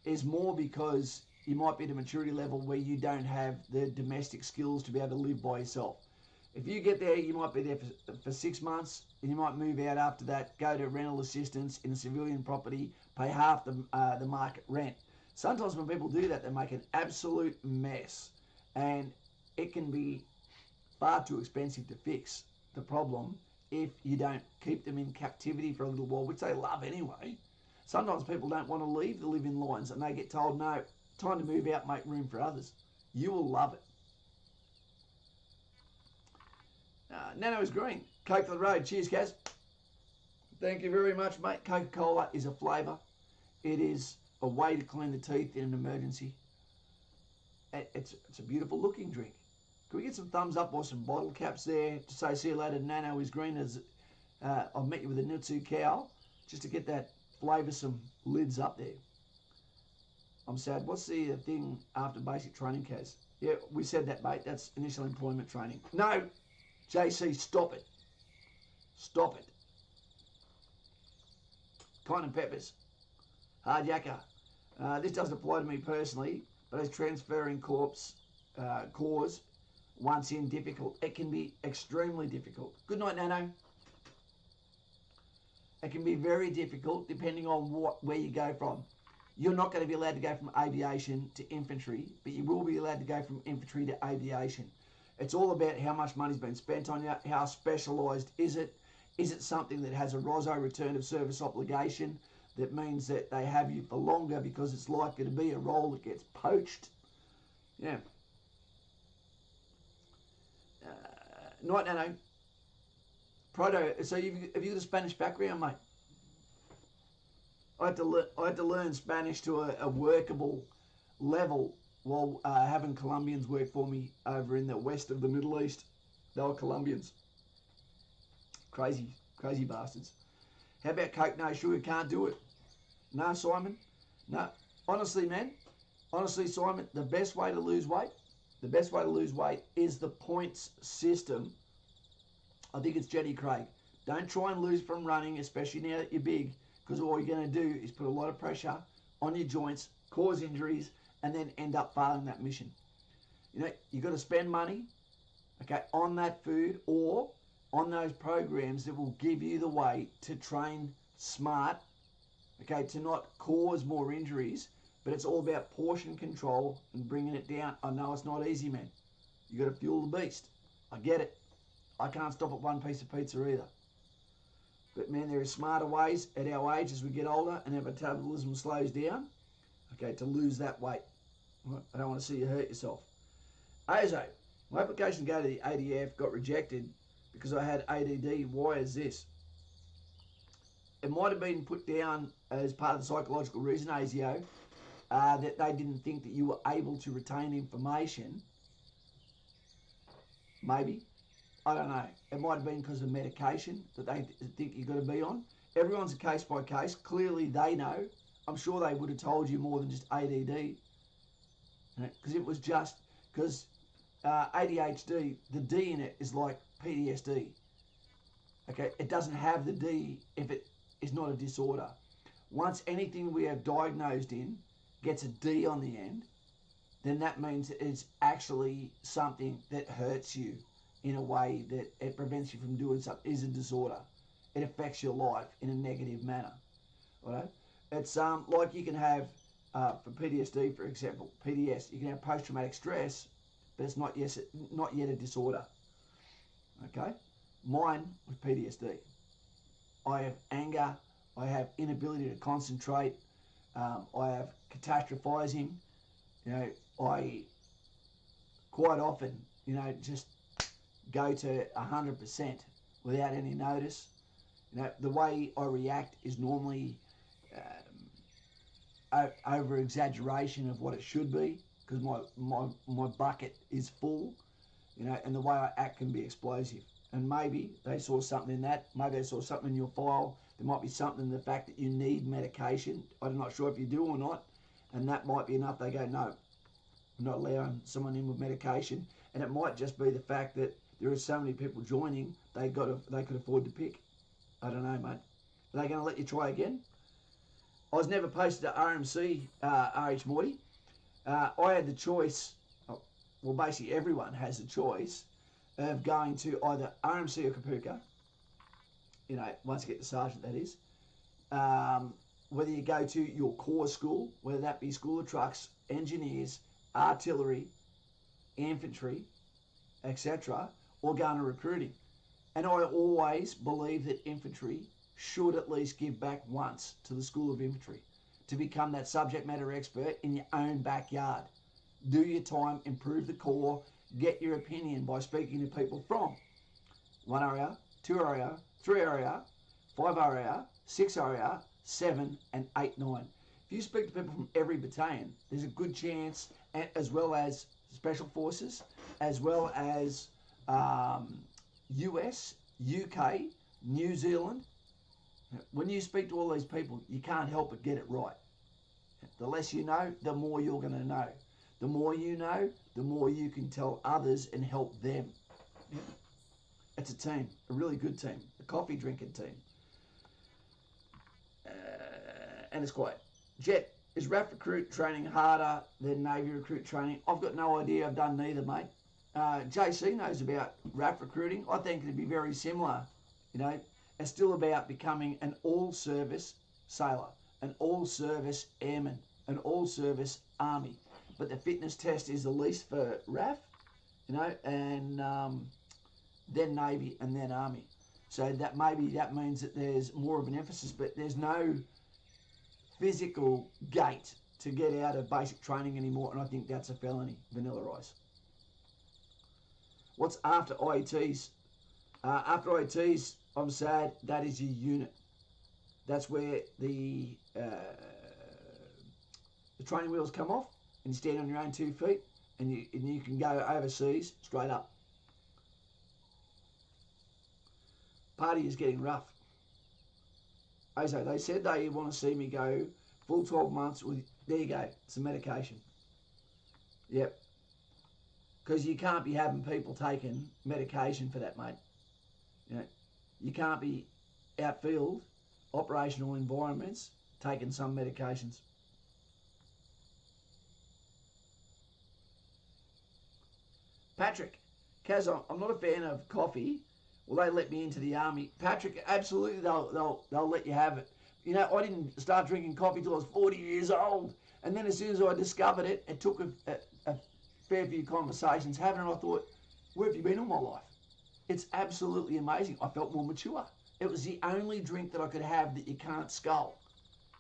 is more because you might be at a maturity level where you don't have the domestic skills to be able to live by yourself. If you get there, you might be there for 6 months, and you might move out after that, go to rental assistance in a civilian property, pay half the market rent. Sometimes when people do that, they make an absolute mess, and it can be far too expensive to fix the problem if you don't keep them in captivity for a little while, which they love anyway. Sometimes people don't want to leave the living lines and they get told, no, time to move out, make room for others. You will love it. Nano is green. Coke for the road. Cheers, Kaz. Thank you very much, mate. Coca-Cola is a flavour. It is a way to clean the teeth in an emergency. It's a beautiful looking drink. Can we get some thumbs up or some bottle caps there to say see you later? Nano is green as I'll meet you with a Nutsu cow just to get that flavoursome lids up there. I'm sad. What's the thing after basic training, Kaz? Yeah, we said that, mate. That's initial employment training. No, JC, stop it. Stop it. Cotton and peppers. Hard yakka. This doesn't apply to me personally, but as transferring cores once in difficult. It can be extremely difficult. Good night, Nano. It can be very difficult depending on where you go from. You're not going to be allowed to go from aviation to infantry, but you will be allowed to go from infantry to aviation. It's all about how much money's been spent on you, how specialised is it? Is it something that has a ROSO, return of service obligation, that means that they have you for longer because it's likely to be a role that gets poached? Yeah. Night Nano. Proto, so have you got a Spanish background, mate? I had to learn Spanish to a workable level while having Colombians work for me over in the west of the Middle East. They were Colombians. Crazy bastards. How about Coke? No sugar, can't do it. No, Simon. No. Honestly, man. Honestly, Simon, the best way to lose weight is the points system. I think it's Jenny Craig. Don't try and lose from running, especially now that you're big, because all you're going to do is put a lot of pressure on your joints, cause injuries, and then end up failing that mission. You know, you've got to spend money, okay, on that food or on those programs that will give you the way to train smart, okay, to not cause more injuries, but it's all about portion control and bringing it down. I know it's not easy, man. You got to fuel the beast. I get it. I can't stop at one piece of pizza either. But man, there are smarter ways at our age as we get older and our metabolism slows down, okay, to lose that weight. I don't want to see you hurt yourself. Ozo, my application to go to the ADF got rejected because I had ADD. Why is this? It might have been put down as part of the psychological reason, ASIO, that they didn't think that you were able to retain information. Maybe. I don't know. It might have been because of medication that they think you've got to be on. Everyone's a case by case. Clearly they know. I'm sure they would have told you more than just ADD. Because it was just, because ADHD, the D in it is like PTSD. Okay, it doesn't have the D if it is not a disorder. Once anything we have diagnosed in gets a D on the end, then that means it's actually something that hurts you in a way that it prevents you from doing something. Is a disorder. It affects your life in a negative manner. Right? It's like you can have, for PTSD, for example, PTS, you can have post-traumatic stress, but it's not yet a disorder. Okay? Mine was PTSD. I have anger. I have inability to concentrate. I have catastrophizing. You know, I quite often, you know, just go to 100% without any notice. You know, the way I react is normally over exaggeration of what it should be, because my bucket is full, you know, and the way I act can be explosive. And maybe they saw something in that. Maybe they saw something in your file. There might be something in the fact that you need medication. I'm not sure if you do or not, and that might be enough. They go, no, I'm not allowing someone in with medication. And it might just be the fact that there are so many people joining, they could afford to pick. I don't know, mate. Are they going to let you try again? I was never posted to RMC, RH Morty. I had the choice, well, basically everyone has the choice of going to either RMC or Kapuka, you know, once you get the sergeant, that is. Whether you go to your core school, whether that be School of Trucks, Engineers, Artillery, Infantry, etc., or going to recruiting. And I always believe that infantry should at least give back once to the School of Infantry to become that subject matter expert in your own backyard. Do your time, improve the core, get your opinion by speaking to people from 1 RAR, 2 RAR, 3 RAR, 5 RAR, 6 RAR, 7 and 8, 9. If you speak to people from every battalion, there's a good chance, as well as Special Forces, as well as US, UK, New Zealand. When you speak to all these people, you can't help but get it right. The less you know, the more you're going to know. The more you know, the more you can tell others and help them. Yeah. It's a team, a really good team, a coffee drinking team. And it's quiet. Jet, is RAF recruit training harder than Navy recruit training? I've got no idea. I've done neither, mate. JC knows about RAF recruiting. I think it'd be very similar. You know, it's still about becoming an all-service sailor, an all-service airman, an all-service army. But the fitness test is the least for RAF, you know, and then Navy and then Army. So that maybe that means that there's more of an emphasis, but there's no physical gate to get out of basic training anymore, and I think that's a felony, vanilla ice. What's after IETs? After IETs, I'm sad, that is your unit. That's where the training wheels come off, and you stand on your own 2 feet, and you can go overseas straight up. Party is getting rough. Ozo, they said they want to see me go full 12 months with, there you go, some medication. Yep. Because you can't be having people taking medication for that, mate. You know, you can't be outfield, operational environments, taking some medications. Patrick, Kaz, I'm not a fan of coffee. Will they let me into the army? Patrick, absolutely, they'll let you have it. You know, I didn't start drinking coffee till I was 40 years old. And then as soon as I discovered it, it took a fair few conversations having it. I thought, where have you been all my life? It's absolutely amazing. I felt more mature. It was the only drink that I could have that you can't scull.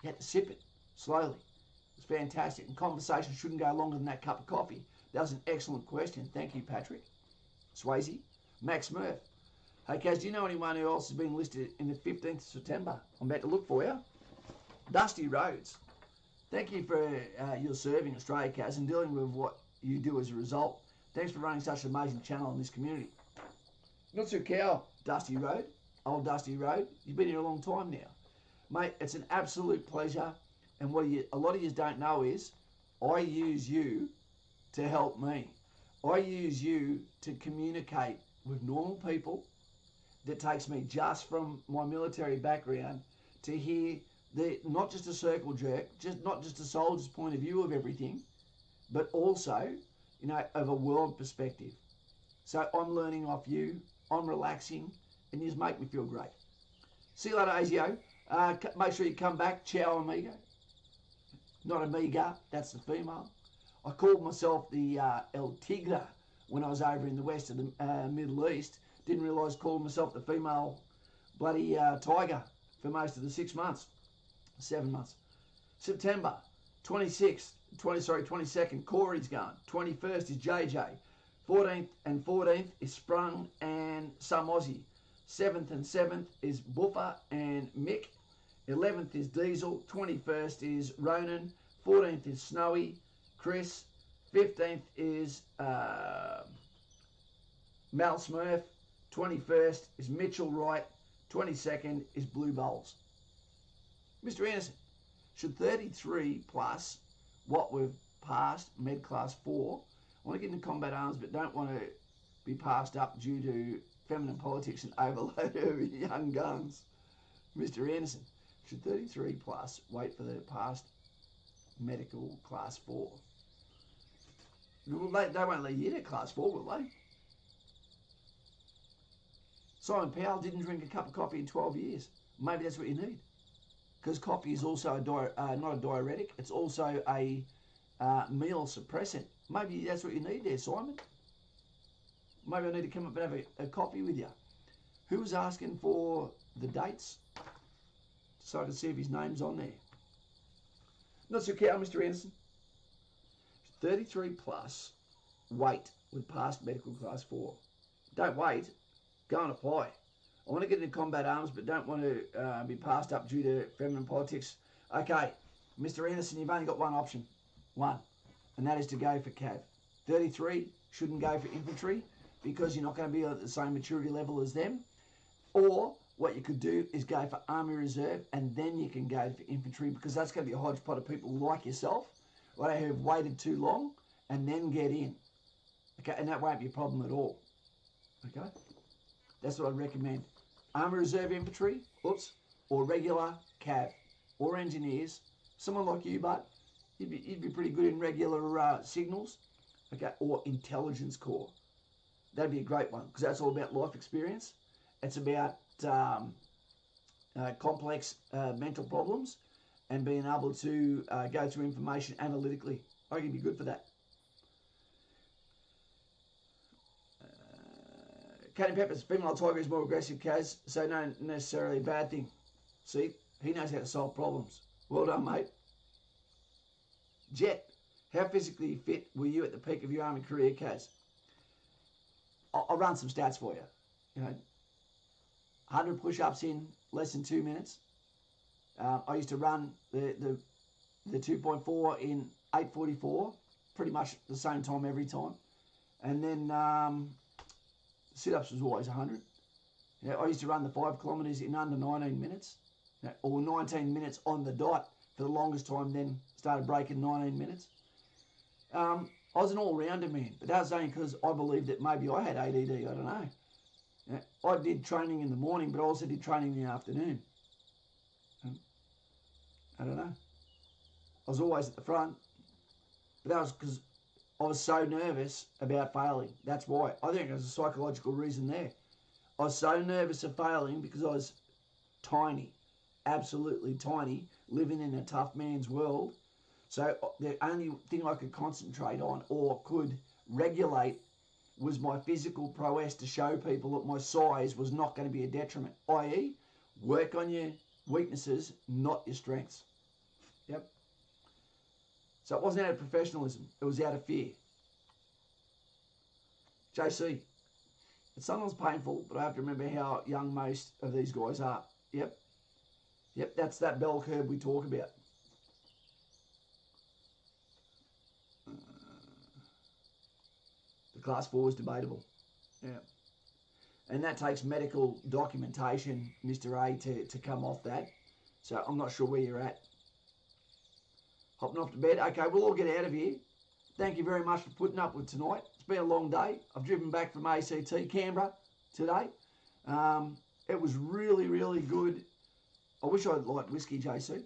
You had to sip it slowly. It was fantastic. And conversation shouldn't go longer than that cup of coffee. That was an excellent question. Thank you, Patrick. Swayze. Max Murph. Hey, Kaz, do you know anyone who else has been listed in the 15th of September? I'm about to look for you. Dusty Rhodes. Thank you for your serving Australia, Kaz, and dealing with what you do as a result. Thanks for running such an amazing channel in this community. Not so cow, Dusty Road. Old Dusty Road. You've been here a long time now. Mate, it's an absolute pleasure. And what a lot of you don't know is I use you to help me. I use you to communicate with normal people. That takes me just from my military background to hear not just a circle jerk, not just a soldier's point of view of everything, but also, you know, of a world perspective. So I'm learning off you, I'm relaxing, and you just make me feel great. See you later, ASIO. Make sure you come back, ciao amigo. Not amiga, that's the female. I called myself the El Tigre when I was over in the west of the Middle East. Didn't realise calling myself the female bloody tiger for most of the 6 months, 7 months. September 22nd, Corey's going. 21st is JJ. 14th and 14th is Sprung and some Aussie. 7th and 7th is Buffer and Mick. 11th is Diesel. 21st is Ronan. 14th is Snowy, Chris. 15th is Mal Smurf. 21st is Mitchell Wright. 22nd is Blue Bowls. Mr. Anderson, should 33 plus what we've passed, Med Class 4, I want to get into combat arms but don't want to be passed up due to feminine politics and overload of young guns. Mr. Anderson, should 33 plus wait for the past medical Class 4? They won't let you in at Class 4, will they? Simon Powell didn't drink a cup of coffee in 12 years. Maybe that's what you need. Because coffee is also not a diuretic. It's also a meal suppressant. Maybe that's what you need there, Simon. Maybe I need to come up and have a coffee with you. Who was asking for the dates? So I can see if his name's on there. Not so cow, Mr. Anderson. 33 plus, wait with past medical Class 4. Don't wait. Go and apply. I want to get into combat arms, but don't want to be passed up due to feminine politics. Okay, Mr. Anderson, you've only got one option. One. And that is to go for CAV. 33 shouldn't go for infantry because you're not going to be at the same maturity level as them. Or what you could do is go for Army Reserve and then you can go for infantry because that's going to be a hodgepodge of people like yourself, right, who have waited too long and then get in. Okay, and that won't be a problem at all. Okay? That's what I'd recommend. Army Reserve Infantry, or regular CAV, or engineers. Someone like you, but you'd be pretty good in regular signals, okay, or Intelligence Corps. That'd be a great one, because that's all about life experience. It's about complex mental problems, and being able to go through information analytically. I think you'd be good for that. Kenny Peppers, female tiger is more aggressive, Kaz, so not necessarily a bad thing. See, he knows how to solve problems. Well done, mate. Jet, how physically fit were you at the peak of your Army career, Kaz? I'll run some stats for you. 100 push-ups in less than 2 minutes. I used to run the 2.4 in 8:44, pretty much the same time every time. And then sit-ups was always 100. I used to run the 5 kilometres in under 19 minutes, or 19 minutes on the dot for the longest time, then started breaking 19 minutes. I was an all-rounder, man, but that was only because I believed that maybe I had ADD, I don't know. I did training in the morning, but I also did training in the afternoon. I don't know. I was always at the front, but that was because I was so nervous about failing. That's why. I think there's a psychological reason there. I was so nervous of failing because I was tiny, absolutely tiny, living in a tough man's world. So the only thing I could concentrate on or could regulate was my physical prowess to show people that my size was not going to be a detriment, i.e. work on your weaknesses, not your strengths. Yep. So it wasn't out of professionalism, it was out of fear. JC, it's sometimes painful, but I have to remember how young most of these guys are. Yep. Yep, that's that bell curve we talk about. The class 4 is debatable. Yeah. And that takes medical documentation, Mr. A, to come off that. So I'm not sure where you're at. Hopping off to bed. Okay, we'll all get out of here. Thank you very much for putting up with tonight. It's been a long day. I've driven back from ACT, Canberra, today. It was really, really good. I wish I'd liked whiskey, JC.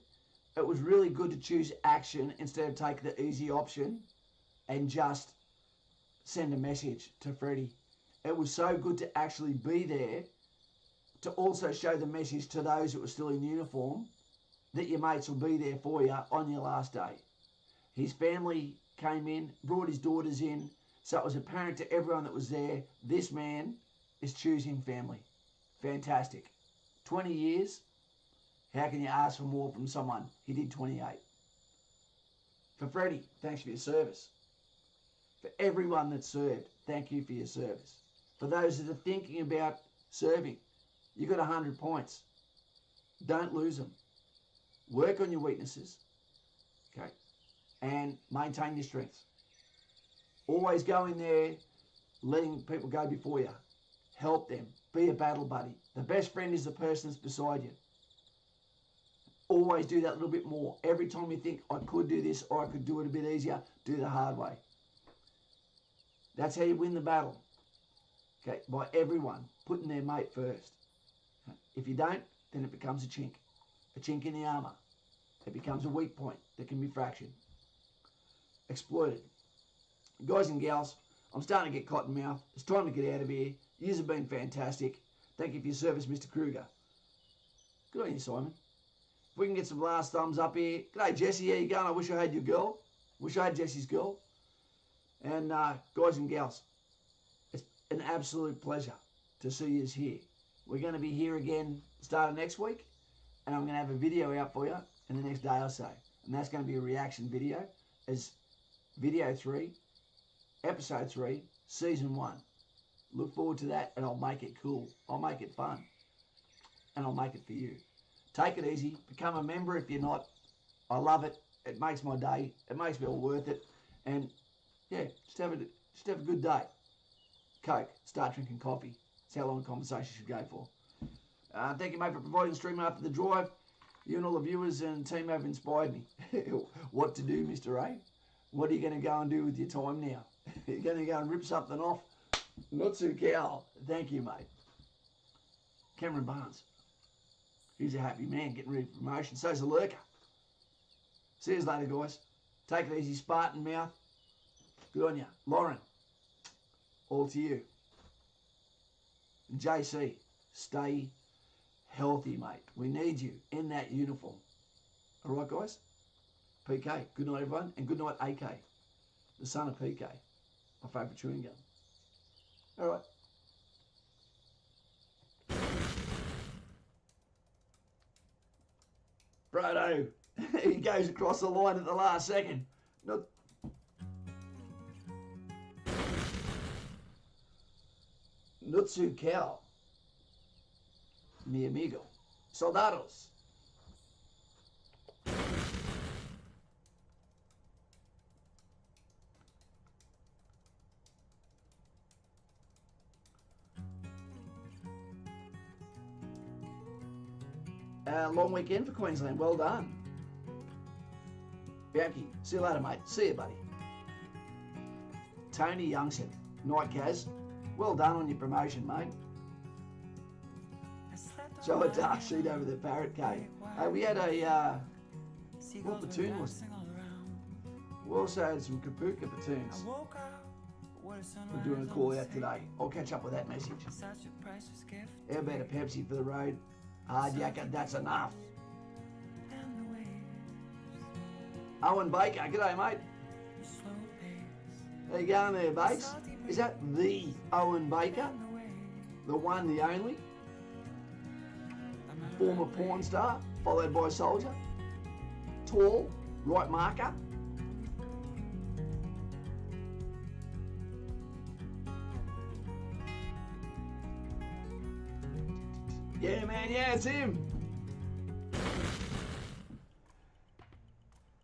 It was really good to choose action instead of take the easy option and just send a message to Freddy. It was so good to actually be there to also show the message to those that were still in uniform that your mates will be there for you on your last day. His family came in, brought his daughters in, so it was apparent to everyone that was there, this man is choosing family. Fantastic. 20 years, how can you ask for more from someone? He did 28. For Freddy, thanks for your service. For everyone that served, thank you for your service. For those that are thinking about serving, you got 100 points. Don't lose them. Work on your weaknesses, okay, and maintain your strengths. Always go in there, letting people go before you. Help them. Be a battle buddy. The best friend is the person that's beside you. Always do that little bit more. Every time you think, I could do this or I could do it a bit easier, do the hard way. That's how you win the battle. Okay, by everyone putting their mate first. If you don't, then it becomes a chink in the armour. It becomes a weak point that can be fractured. Exploited. Guys and gals, I'm starting to get cotton mouth. It's time to get out of here. Yous have been fantastic. Thank you for your service, Mr. Kruger. Good on you, Simon. If we can get some last thumbs up here. G'day, Jessie. How you going? I wish I had your girl. Wish I had Jessie's girl. And guys and gals, it's an absolute pleasure to see you here. We're going to be here again starting next week, and I'm going to have a video out for you in the next day or so. And that's going to be a reaction video as video 3, episode 3, season 1. Look forward to that, and I'll make it cool. I'll make it fun. And I'll make it for you. Take it easy. Become a member if you're not. I love it. It makes my day. It makes me all worth it. And yeah, just have a good day. Coke. Start drinking coffee. That's how long a conversation should go for. Thank you, mate, for providing the stream after the drive. You and all the viewers and team have inspired me. What to do, Mr. A? What are you going to go and do with your time now? You're going to go and rip something off? Not so cow. Thank you, mate. Cameron Barnes. He's a happy man getting ready for promotion. So's a lurker. See you later, guys. Take it easy, Spartan mouth. Good on you. Lauren, all to you. And JC, stay healthy, mate. We need you in that uniform. All right, guys? PK, good night, everyone, and good night, AK, the son of PK, my favourite chewing gum. All right. Righto, he goes across the line at the last second. Nutsu Cow, mi amigo, soldados. Long weekend for Queensland, well done. Bianchi, see you later, mate. See you, buddy. Tony Youngson, night Gaz, well done on your promotion, mate. So a dark sheet over the Parrot Cave. We had a, what platoon was it? We also had some Kapuka platoons. We're doing a call out today. I'll catch up with that message. How about a Pepsi for the road? Hard yakka, that's enough. Owen Baker, g'day mate. How you going there, Bates? Is that the Owen Baker? The one, the only? Former porn star, followed by soldier? Tall, right marker? Yeah, man, yeah, it's him.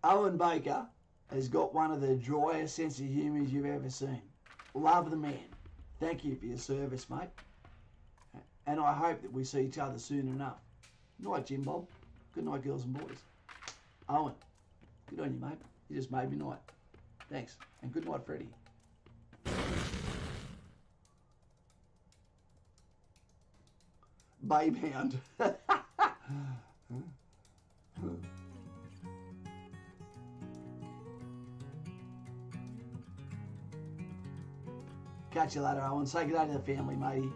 Owen Baker has got one of the driest sense of humours you've ever seen. Love the man. Thank you for your service, mate. And I hope that we see each other soon enough. Night, Jim Bob. Good night, girls and boys. Owen, good on you, mate. You just made me night. Thanks. And good night, Freddy. Babe hound. Catch you later, Owen. Say good day to the family, matey.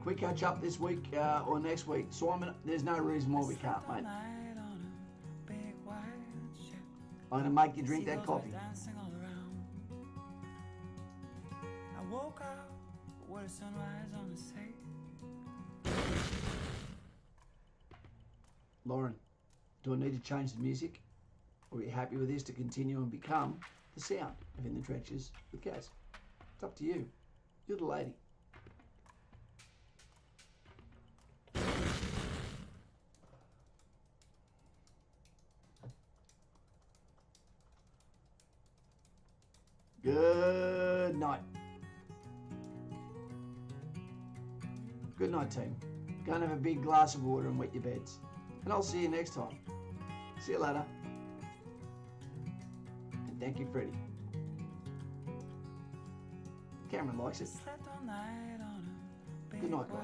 Quick catch up this week or next week. Simon, there's no reason why we can't, mate. I'm going to make you drink that coffee. Woke up with a sunrise on the sea. Lauren, do I need to change the music? Or are you happy with this to continue and become the sound of In the Trenches with Gaz? It's up to you. You're the lady. Good night. Good night, team. Go and have a big glass of water and wet your beds. And I'll see you next time. See you later. And thank you, Freddy. Cameron likes it. Good night, guys.